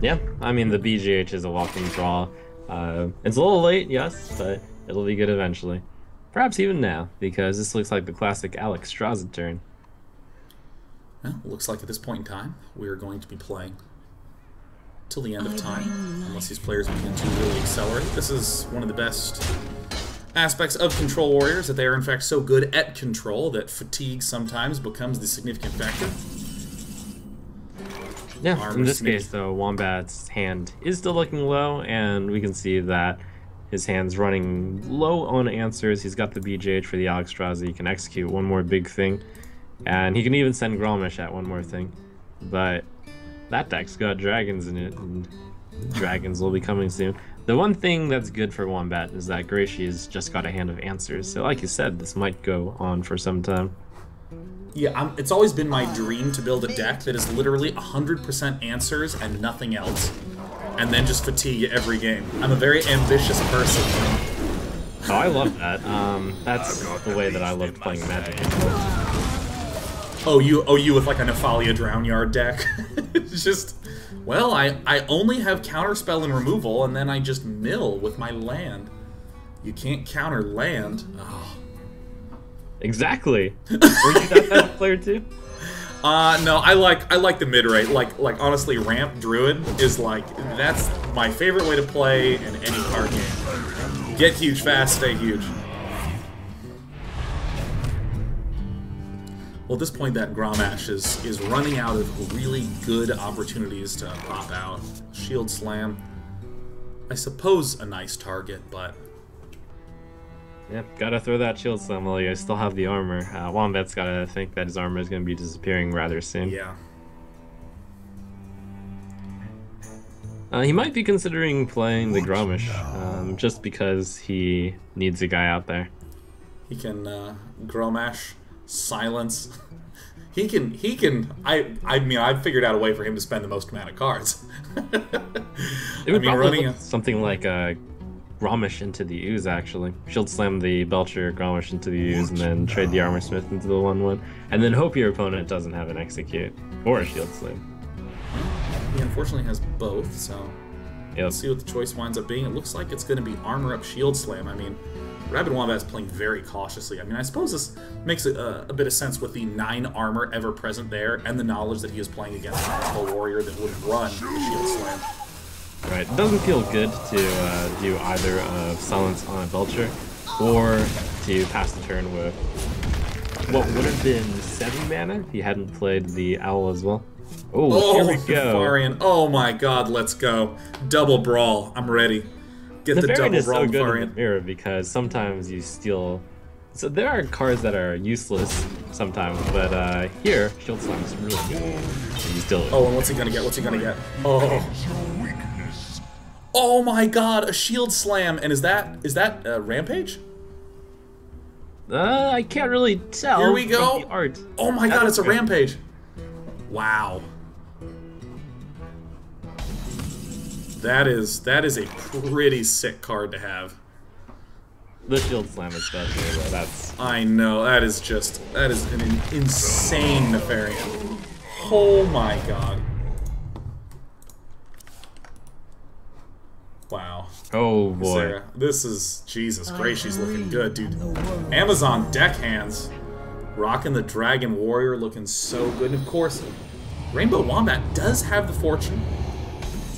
Yeah, I mean, the BGH is a walking draw. It's a little late, yes, but it'll be good eventually. Perhaps even now, because this looks like the classic Alexstrasza turn. Well, looks like at this point in time, we are going to be playing till the end of time, unless these players begin to really accelerate. This is one of the best aspects of Control Warriors, that they are in fact so good at control that fatigue sometimes becomes the significant factor. Yeah, in this case though, Wombat's hand is still looking low, and we can see that his hand's running low on answers. He's got the BGH for the Alexstrasza. He can execute one more big thing, and he can even send Grommash at one more thing. But that deck's got dragons in it, and dragons will be coming soon. The one thing that's good for Wombat is that Gracie has just got a hand of answers. So like you said, this might go on for some time. Yeah, it's always been my dream to build a deck that is literally 100% answers and nothing else. And then just fatigue every game. I'm a very ambitious person. Oh, I love that. That's the way that I loved playing Magic. Oh, you with like a Nephalia Drownyard deck? It's just, well, I only have Counterspell and Removal, and then I just mill with my land. You can't counter land. Oh. Exactly. Were you that type of player too? No, I like the mid rate. Like honestly, ramp druid is like that's my favorite way to play in any card game. Get huge fast, stay huge. Well, at this point, that Grommash is running out of really good opportunities to pop out. Shield Slam, I suppose a nice target, but... Yep, gotta throw that Shield Slam while you still have the armor. Wombat's gotta think that his armor is gonna be disappearing rather soon. Yeah. He might be considering playing the Grommash, just because he needs a guy out there. He can Grommash, silence. He can. I mean, I've figured out a way for him to spend the most amount of cards. It would probably look something like a Grommash into the Ooze, actually. Shield Slam the Belcher, Grommash into the Ooze, and then trade the Armor Smith into the 1/1. And then hope your opponent doesn't have an Execute or a Shield Slam. He unfortunately has both, so yep. Let's see what the choice winds up being. It looks like it's going to be Armor Up Shield Slam. I mean, Rabid Wombat's playing very cautiously. I mean, I suppose this makes a bit of sense with the 9 armor ever present there and the knowledge that he is playing against a warrior that would run the Shield Slam. Right, it doesn't feel good to do either of Silence on a Belcher or to pass the turn with what would have been 7 mana if he hadn't played the Owl as well. Oh, here we go. Nefarian. Oh my god, let's go. Double Brawl. I'm ready. Get the double is brawl so good Nefarian. in the mirror because sometimes you steal. So there are cards that are useless sometimes, but here Shield Slam is really good. And you still. Oh, and what's he gonna get? What's he gonna get? Oh. Oh my god, a Shield Slam, and is that Rampage? I can't really tell. Here we go. From the art. Oh my god, it's a Rampage. Wow. That is a pretty sick card to have. The Shield Slam especially, though, that's... I know, that is an insane Nefarian. Oh my god. Wow. Oh boy. Sarah, this is... Jesus Christ, she's looking good, dude. Amazon deckhands. Rocking the Dragon Warrior, looking so good. And of course, Rainbow Wombat does have the fortune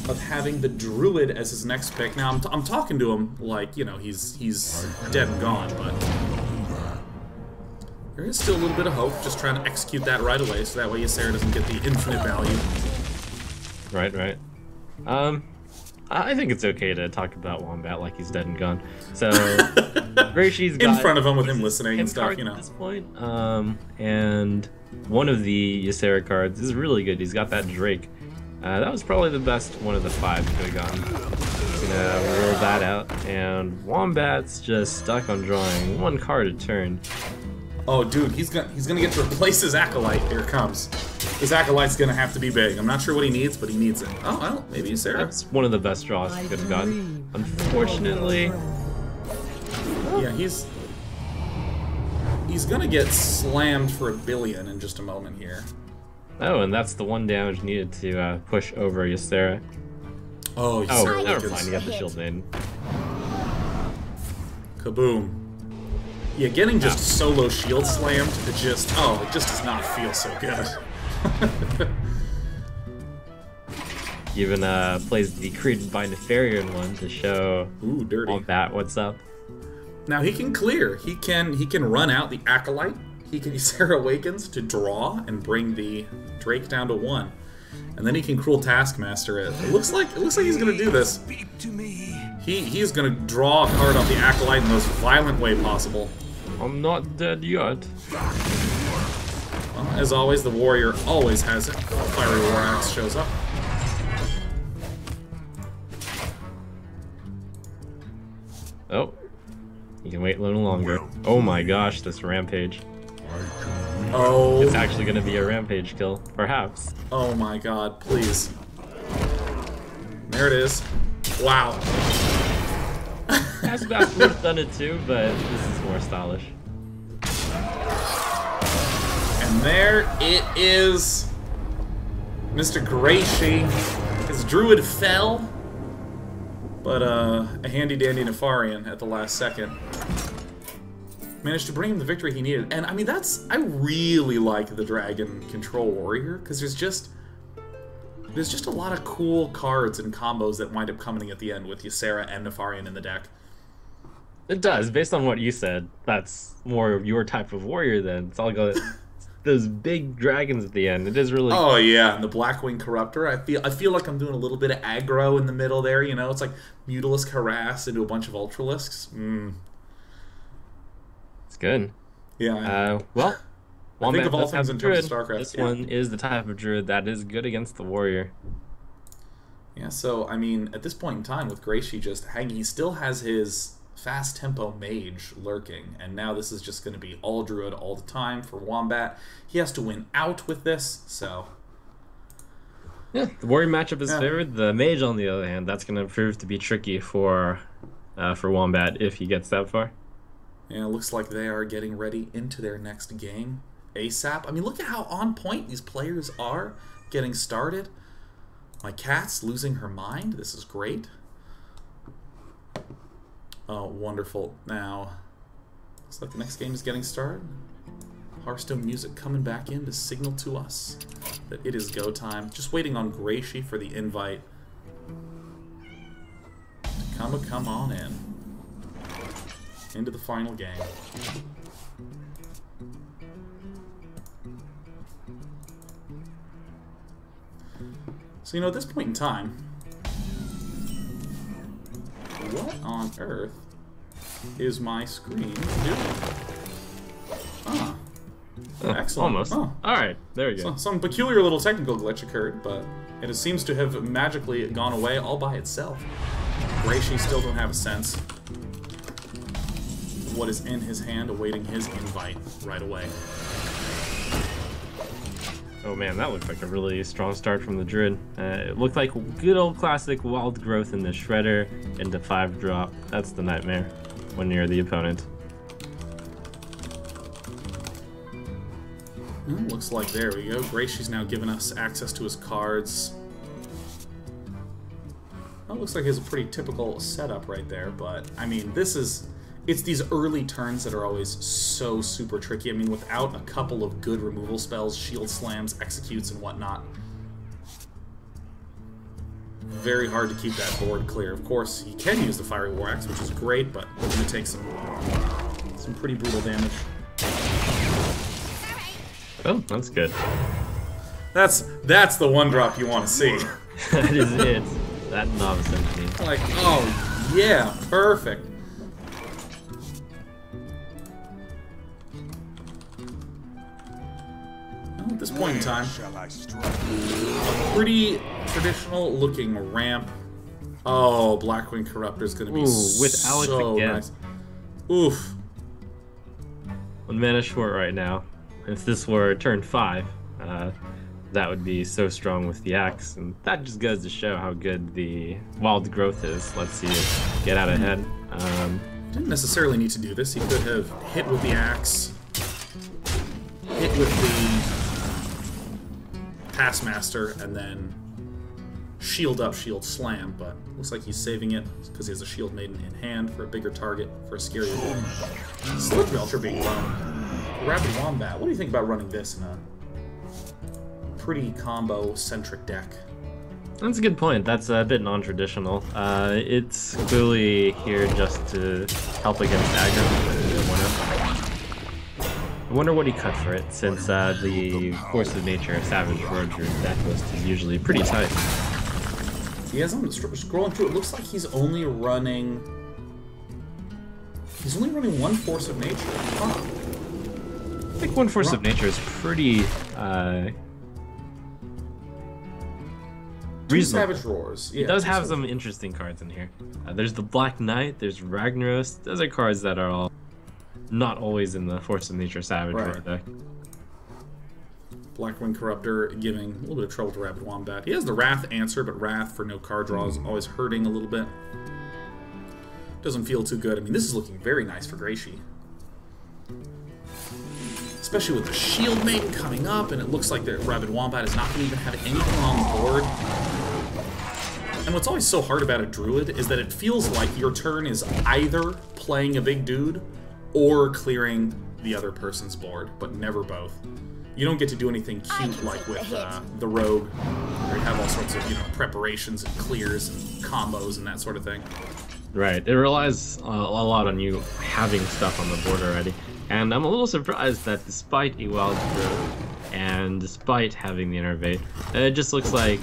of having the Druid as his next pick. Now, I'm talking to him like, you know, he's dead and gone, but there is still a little bit of hope. Just trying to execute that right away, so that way Ysera doesn't get the infinite value. Right. I think it's okay to talk about Wombat like he's dead and gone. So, Reishi's got... In front of him with him listening and stuff, you know. At this point, and one of the Ysera cards is really good. He's got that Drake. That was probably the best one of the 5 he could have gotten. Gonna roll that out, and Wombat's just stuck on drawing 1 card a turn. Oh, dude, he's gonna get to replace his Acolyte. Here it comes. His Acolyte's gonna have to be big. I'm not sure what he needs, but he needs it. Oh, well, maybe Ysera. That's one of the best draws he could have gotten. Unfortunately... Yeah, he's gonna get slammed for a billion in just a moment here. Oh, and that's the 1 damage needed to push over Ysera. Oh, Ysera. Oh, never mind, you got the Shield Maiden. Kaboom. Yeah, getting just solo Shield Slammed, it just does not feel so good. Even plays the Created by Nefarian one to show Ooh, dirty. Wombat what's up. Now he can clear. He can run out the Acolyte. He can use Ysera Awakens to draw and bring the Drake down to 1. And then he can Cruel Taskmaster it. It looks like he's gonna do this. He's gonna draw a card off the Acolyte in the most violent way possible. I'm not dead yet. Well, as always, the warrior always has it. Fiery War Axe shows up. Oh. You can wait a little longer. Oh my gosh, this Rampage. Oh. It's actually going to be a Rampage kill, perhaps. Oh my god, please. There it is. Wow. Asbat would have done it too, but this is more stylish. And there it is. Mr. Grayshi. His Druid fell. But a handy-dandy Nefarian at the last second. managed to bring him the victory he needed. And I mean, I really like the Dragon Control Warrior, because there's just a lot of cool cards and combos that wind up coming at the end with Ysera and Nefarian in the deck. It does. Based on what you said, that's more your type of warrior then. It's all those big dragons at the end. It is really... Oh, yeah, and the Blackwing Corruptor. I feel like I'm doing a little bit of aggro in the middle there, you know? It's like Mutalisk Harass into a bunch of Ultralisks. It's good. Yeah. Well, I think of all things in terms of StarCraft. This one is the type of druid that is good against the warrior. Yeah, so, I mean, at this point in time, with Gracey just hanging, he still has his fast tempo mage lurking, and now this is just going to be all druid all the time for Wombat. He has to win out with this, so... Yeah, the warrior matchup is favored. The mage, on the other hand, that's going to prove to be tricky for Wombat if he gets that far. Yeah, it looks like they are getting ready into their next game ASAP. I mean, look at how on point these players are getting started. My cat's losing her mind. This is great. Oh, wonderful. Now, looks like the next game is getting started. Hearthstone music coming back in to signal to us that it is go time. Just waiting on Gracey for the invite to come on in. Into the final game. So, you know, at this point in time, what on earth is my screen doing? Ah. Excellent. Almost. Oh. Alright, there we go. So, some peculiar little technical glitch occurred, but it seems to have magically gone away all by itself. Gracey still don't have a sense of what is in his hand, awaiting his invite right away. Oh man, that looked like a really strong start from the Druid. It looked like good old classic wild growth in the Shredder into 5-drop. That's the nightmare when you're the opponent. Well, looks like there we go. Gracey's now giving us access to his cards. Well, looks like he has a pretty typical setup right there, but I mean, it's these early turns that are always so super tricky. I mean, without a couple of good removal spells, shield slams, executes, and whatnot, very hard to keep that board clear. Of course, he can use the Fiery War Axe, which is great, but it's going to take some pretty brutal damage. Oh, that's good. That's the one drop you want to see. That is it. That novice enemy. Like, oh yeah, perfect. At this point in time, a pretty traditional looking ramp. Oh, Blackwing Corruptor is going to be with Alex so again. nice. Oof. 1 mana short right now. If this were turn 5, that would be so strong with the axe, and that just goes to show how good the wild growth is. Let's see it get out ahead. Didn't necessarily need to do this. He could have hit with the axe, hit with the Taskmaster, and then shield up, shield slam, but looks like he's saving it because he has a Shield Maiden in hand for a bigger target, for a scarier one. Slip Melcher being run. Rapid Wombat. What do you think about running this in a pretty combo-centric deck? That's a good point. That's a bit non-traditional. It's clearly here just to help against aggro. I wonder what he cut for it, since the Force of Nature Savage Roger deck list is usually pretty tight. He has him scrolling through. It looks like he's only running. He's only running one Force of Nature. Huh. I think one Force of Nature is pretty reasonable. Savage Roars. Yeah, it does have some interesting cards in here. There's the Black Knight. There's Ragnaros. Those are cards that are all not always in the Force of Nature Savage Roar deck. Blackwing Corruptor giving a little bit of trouble to Rapid Wombat. He has the Wrath answer, but Wrath for no card draw is always hurting a little bit. Doesn't feel too good. I mean, this is looking very nice for Gracey. Especially with the Shield Maiden coming up, and it looks like the Rapid Wombat is not going to even have anything on the board. And what's always so hard about a Druid is that it feels like your turn is either playing a big dude or clearing the other person's board, but never both. You don't get to do anything cute like with the rogue, where you have all sorts of, you know, preparations and clears and combos and that sort of thing. Right, it relies a lot on you having stuff on the board already. And I'm a little surprised that despite a wild growth, and despite having the innervate, it just looks like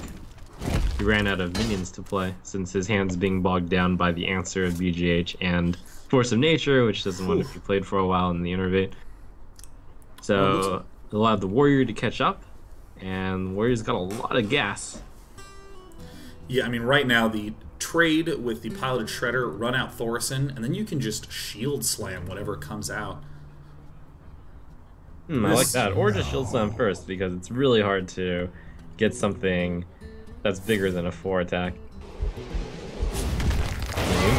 he ran out of minions to play, since his hand's being bogged down by the answer of BGH and Force of Nature, which doesn't want to be played for a while in the innervate. So it allowed the warrior to catch up, and the warrior's got a lot of gas. Yeah, I mean, right now the trade with the piloted shredder, run out Thorson, and then you can just shield slam whatever comes out. I like that. Or just shield slam first, because it's really hard to get something that's bigger than a 4 attack.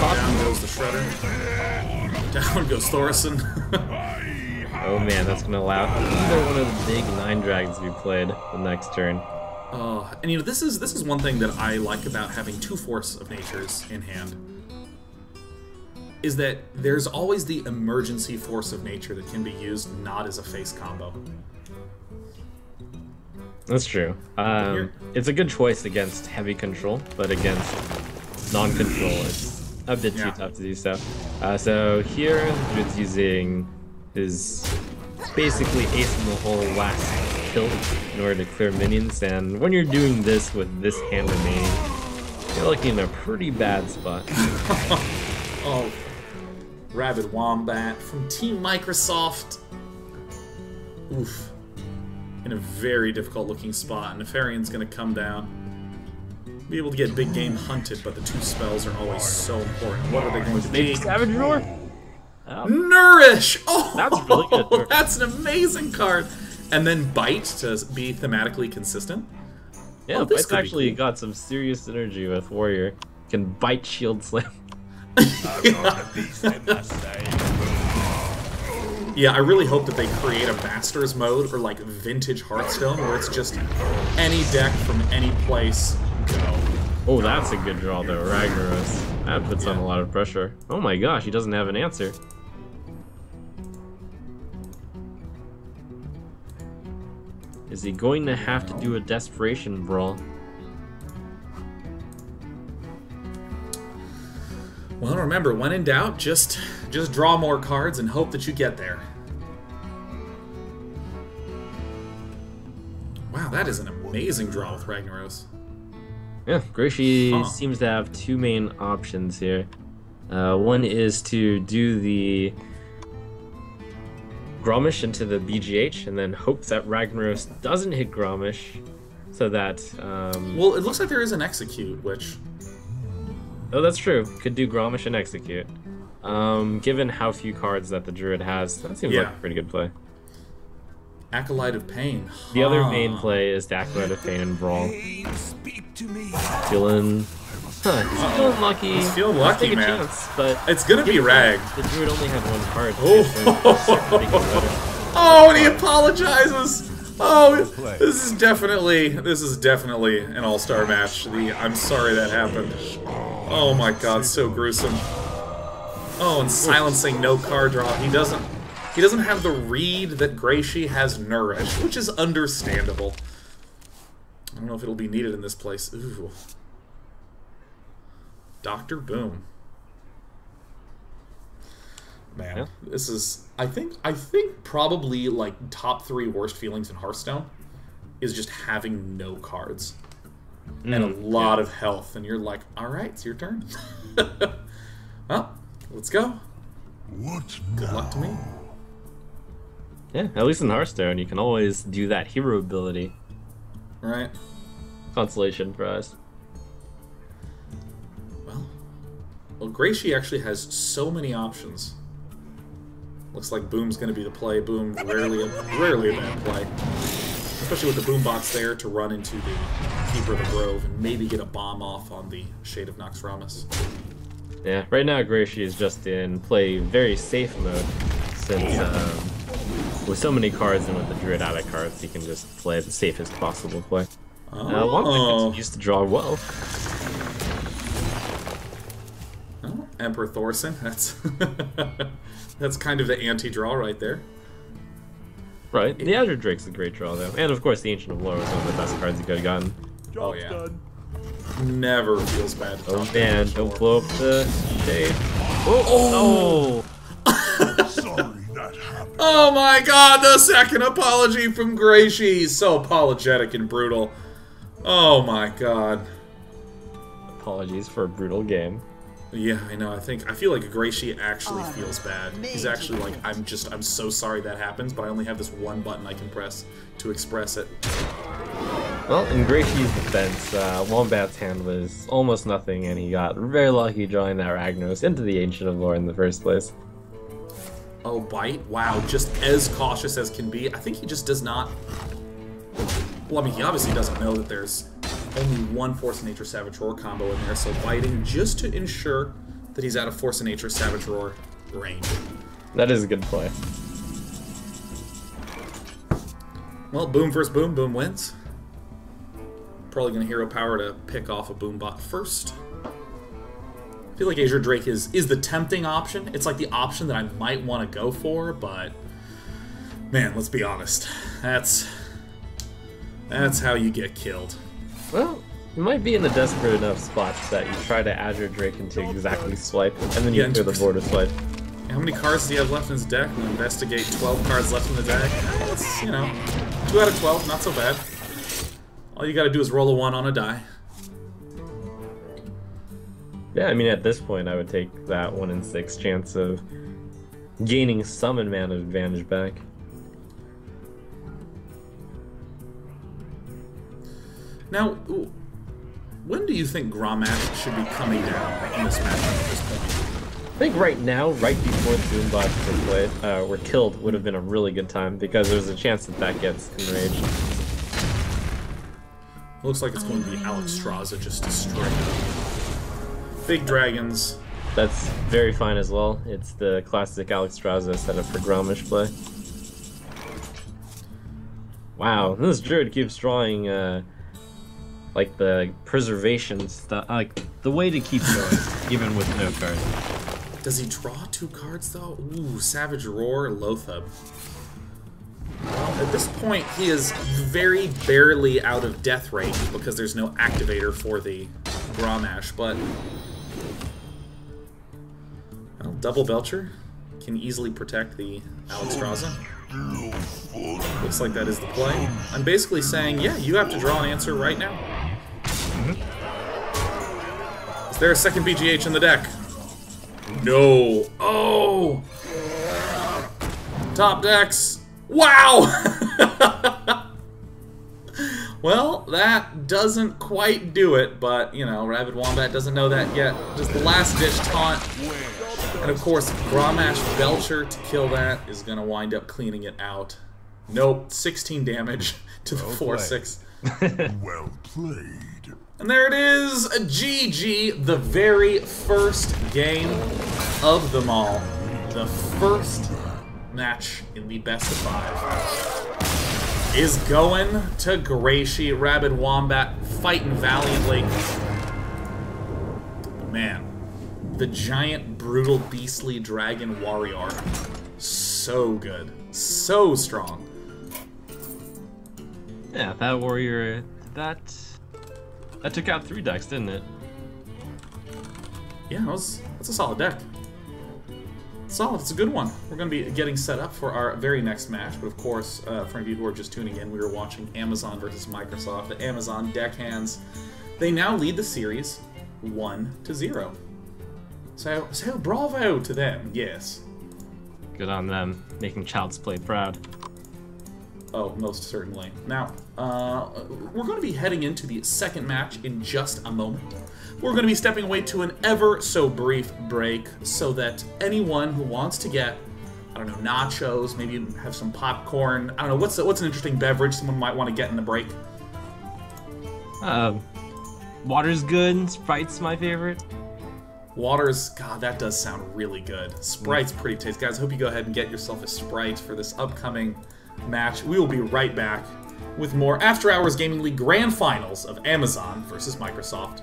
Down goes the shredder. Down goes Thorson. Oh man, that's gonna allow either one of the big 9 dragons to be played the next turn. And you know, this is one thing that I like about having 2 Force of Natures in hand, is that there's always the emergency Force of Nature that can be used not as a face combo. That's true. It's a good choice against heavy control, but against non-control, it's a bit too tough to do so. So here, Druid's using his basically ace in the hole last kill in order to clear minions, and when you're doing this with this hand remaining, you're looking in a pretty bad spot. Oh, Rabid Wombat from Team Microsoft. Oof. In a very difficult looking spot. Nefarian's gonna come down. Be able to get big game hunted, but the 2 spells are always so important. What are they going to be? Savage Roar? Nourish! Oh, that's really good. That's an amazing card. And then Bite to be thematically consistent. Yeah, Bite's actually got some serious synergy with Warrior. Can Bite shield slam. Yeah, I really hope that they create a Masters mode or like vintage Hearthstone where it's just any deck from any place, go. Oh, that's a good draw though, Ragnaros. That puts on a lot of pressure. Oh my gosh, he doesn't have an answer. Is he going to have to do a Desperation Brawl? Well, remember, when in doubt, just draw more cards and hope that you get there. Wow, that is an amazing draw with Ragnaros. Yeah, Graishi seems to have 2 main options here. One is to do the Gromish into the BGH and then hope that Ragnaros doesn't hit Gromish so that... Well, it looks like there is an Execute, which... Oh, that's true. Could do Gromish and Execute. Given how few cards that the Druid has, that seems like a pretty good play. Acolyte of Pain. The other main play is the Acolyte of Pain and Brawl. Feeling... he's feeling lucky. He's feeling lucky, man. Chance, but it's gonna be Rag. The Druid only had 1 card. Oh, and he apologizes! Oh, this is definitely an all-star match. I'm sorry that happened. Oh my god, so gruesome. Oh, and silencing no card draw. He doesn't have the read that Graishi has Nourish, which is understandable. I don't know if it'll be needed in this place. Ooh. Dr. Boom. Man, this is I think probably like top 3 worst feelings in Hearthstone is just having no cards and a lot of health, and you're like, all right, it's your turn. Well, let's go. Good luck to me. Yeah, at least in Hearthstone, you can always do that hero ability. Right. Consolation prize. Well, Graishi actually has so many options. Looks like Boom's going to be the play. Boom, rarely a bad play. Especially with the Boom bots there to run into the Keeper of the Grove and maybe get a bomb off on the Shade of Noxramas. Yeah, right now Graishi is just in play very safe mode, since with so many cards and with the Druid out of cards, he can just play the safest possible play. One thing continues to draw well. Emperor Thorson. That's that's kind of the anti-draw right there. Right. The Azure Drake's a great draw, though. And, of course, the Ancient of Lore was one of the best cards you could have gotten. Oh, yeah. Never feels bad. Oh, man. Don't blow up the shade. Oh! Sorry that happened. Oh, my God. The second apology from Graishi. He's so apologetic and brutal. Oh, my God. Apologies for a brutal game. Yeah, I know. I feel like Graishi actually feels bad. He's actually like, I'm so sorry that happens, but I only have this one button I can press to express it. Well, in Graishi's defense, Wombat's hand was almost nothing, and he got very lucky drawing that Ragnos into the Ancient of Lore in the first place. Oh, Bite? Wow, just as cautious as can be. I think he just does not... Well, I mean, he obviously doesn't know that there's only one Force of Nature Savage Roar combo in there, so biting just to ensure that he's out of Force of Nature Savage Roar range. That is a good play. Well, Boom versus Boom, Boom wins. Probably going to Hero Power to pick off a Boombot first. I feel like Azure Drake is the tempting option. It's like the option that I might want to go for, but man, let's be honest. That's how you get killed. Well, you might be in the desperate enough spot that you try to Azure Drake into exactly swipe, and then you clear the board of swipe. How many cards does he have left in his deck? We'll investigate 12 cards left in the deck. That's, you know, 2 out of 12, not so bad. All you gotta do is roll a 1 on a die. Yeah, I mean, at this point, I would take that 1 in 6 chance of gaining some mana advantage back. Now, when do you think Grommash should be coming down in this matchup at this point? I think right now, right before the Boombots were played, were killed, would have been a really good time, because there's a chance that that gets enraged. Looks like it's going to be Alexstrasza just destroyed. Big dragons. That's very fine as well. It's the classic Alexstrasza setup for Grommash play. Wow, this druid keeps drawing, like the preservation stuff, like the way to keep going, even with no card. Does he draw 2 cards though? Ooh, Savage Roar, Loatheb. Well, at this point, he is very barely out of death range because there's no activator for the Grommash, but well, Double Belcher can easily protect the Alexstrasza. Looks like that is the play. I'm basically saying, yeah, you have to draw an answer right now. Is there a second BGH in the deck? No. Oh! Top decks. Wow! Well, that doesn't quite do it, but, you know, Rabid Wombat doesn't know that yet. Just the last-ditch taunt. And, of course, Grommash Belcher to kill that is going to wind up cleaning it out. Nope, 16 damage to the 4/6. Well played. And there it is, a GG, the very first game of them all. The first match in the best of 5 is going to Graishi. Rabid Wombat fighting valiantly. Man, the giant, brutal, beastly dragon warrior. So good. So strong. Yeah, that warrior, that took out 3 decks, didn't it? Yeah, that's a solid deck. Solid, it's a good one. We're going to be getting set up for our very next match, but of course, for any of you who are just tuning in, we were watching Amazon versus Microsoft. The Amazon deckhands, they now lead the series 1-0. So bravo to them, yes. Good on them, making Child's Play proud. Oh, most certainly. Now, we're going to be heading into the second match in just a moment. We're going to be stepping away to an ever-so-brief break so that anyone who wants to get, I don't know, nachos, maybe have some popcorn, I don't know, what's an interesting beverage someone might want to get in the break? Water's good, Sprite's my favorite. Water's, God, that does sound really good. Sprite's pretty tasty. Guys, hope you go ahead and get yourself a Sprite for this upcoming match. We will be right back with more After Hours Gaming League Grand Finals of Amazon versus Microsoft.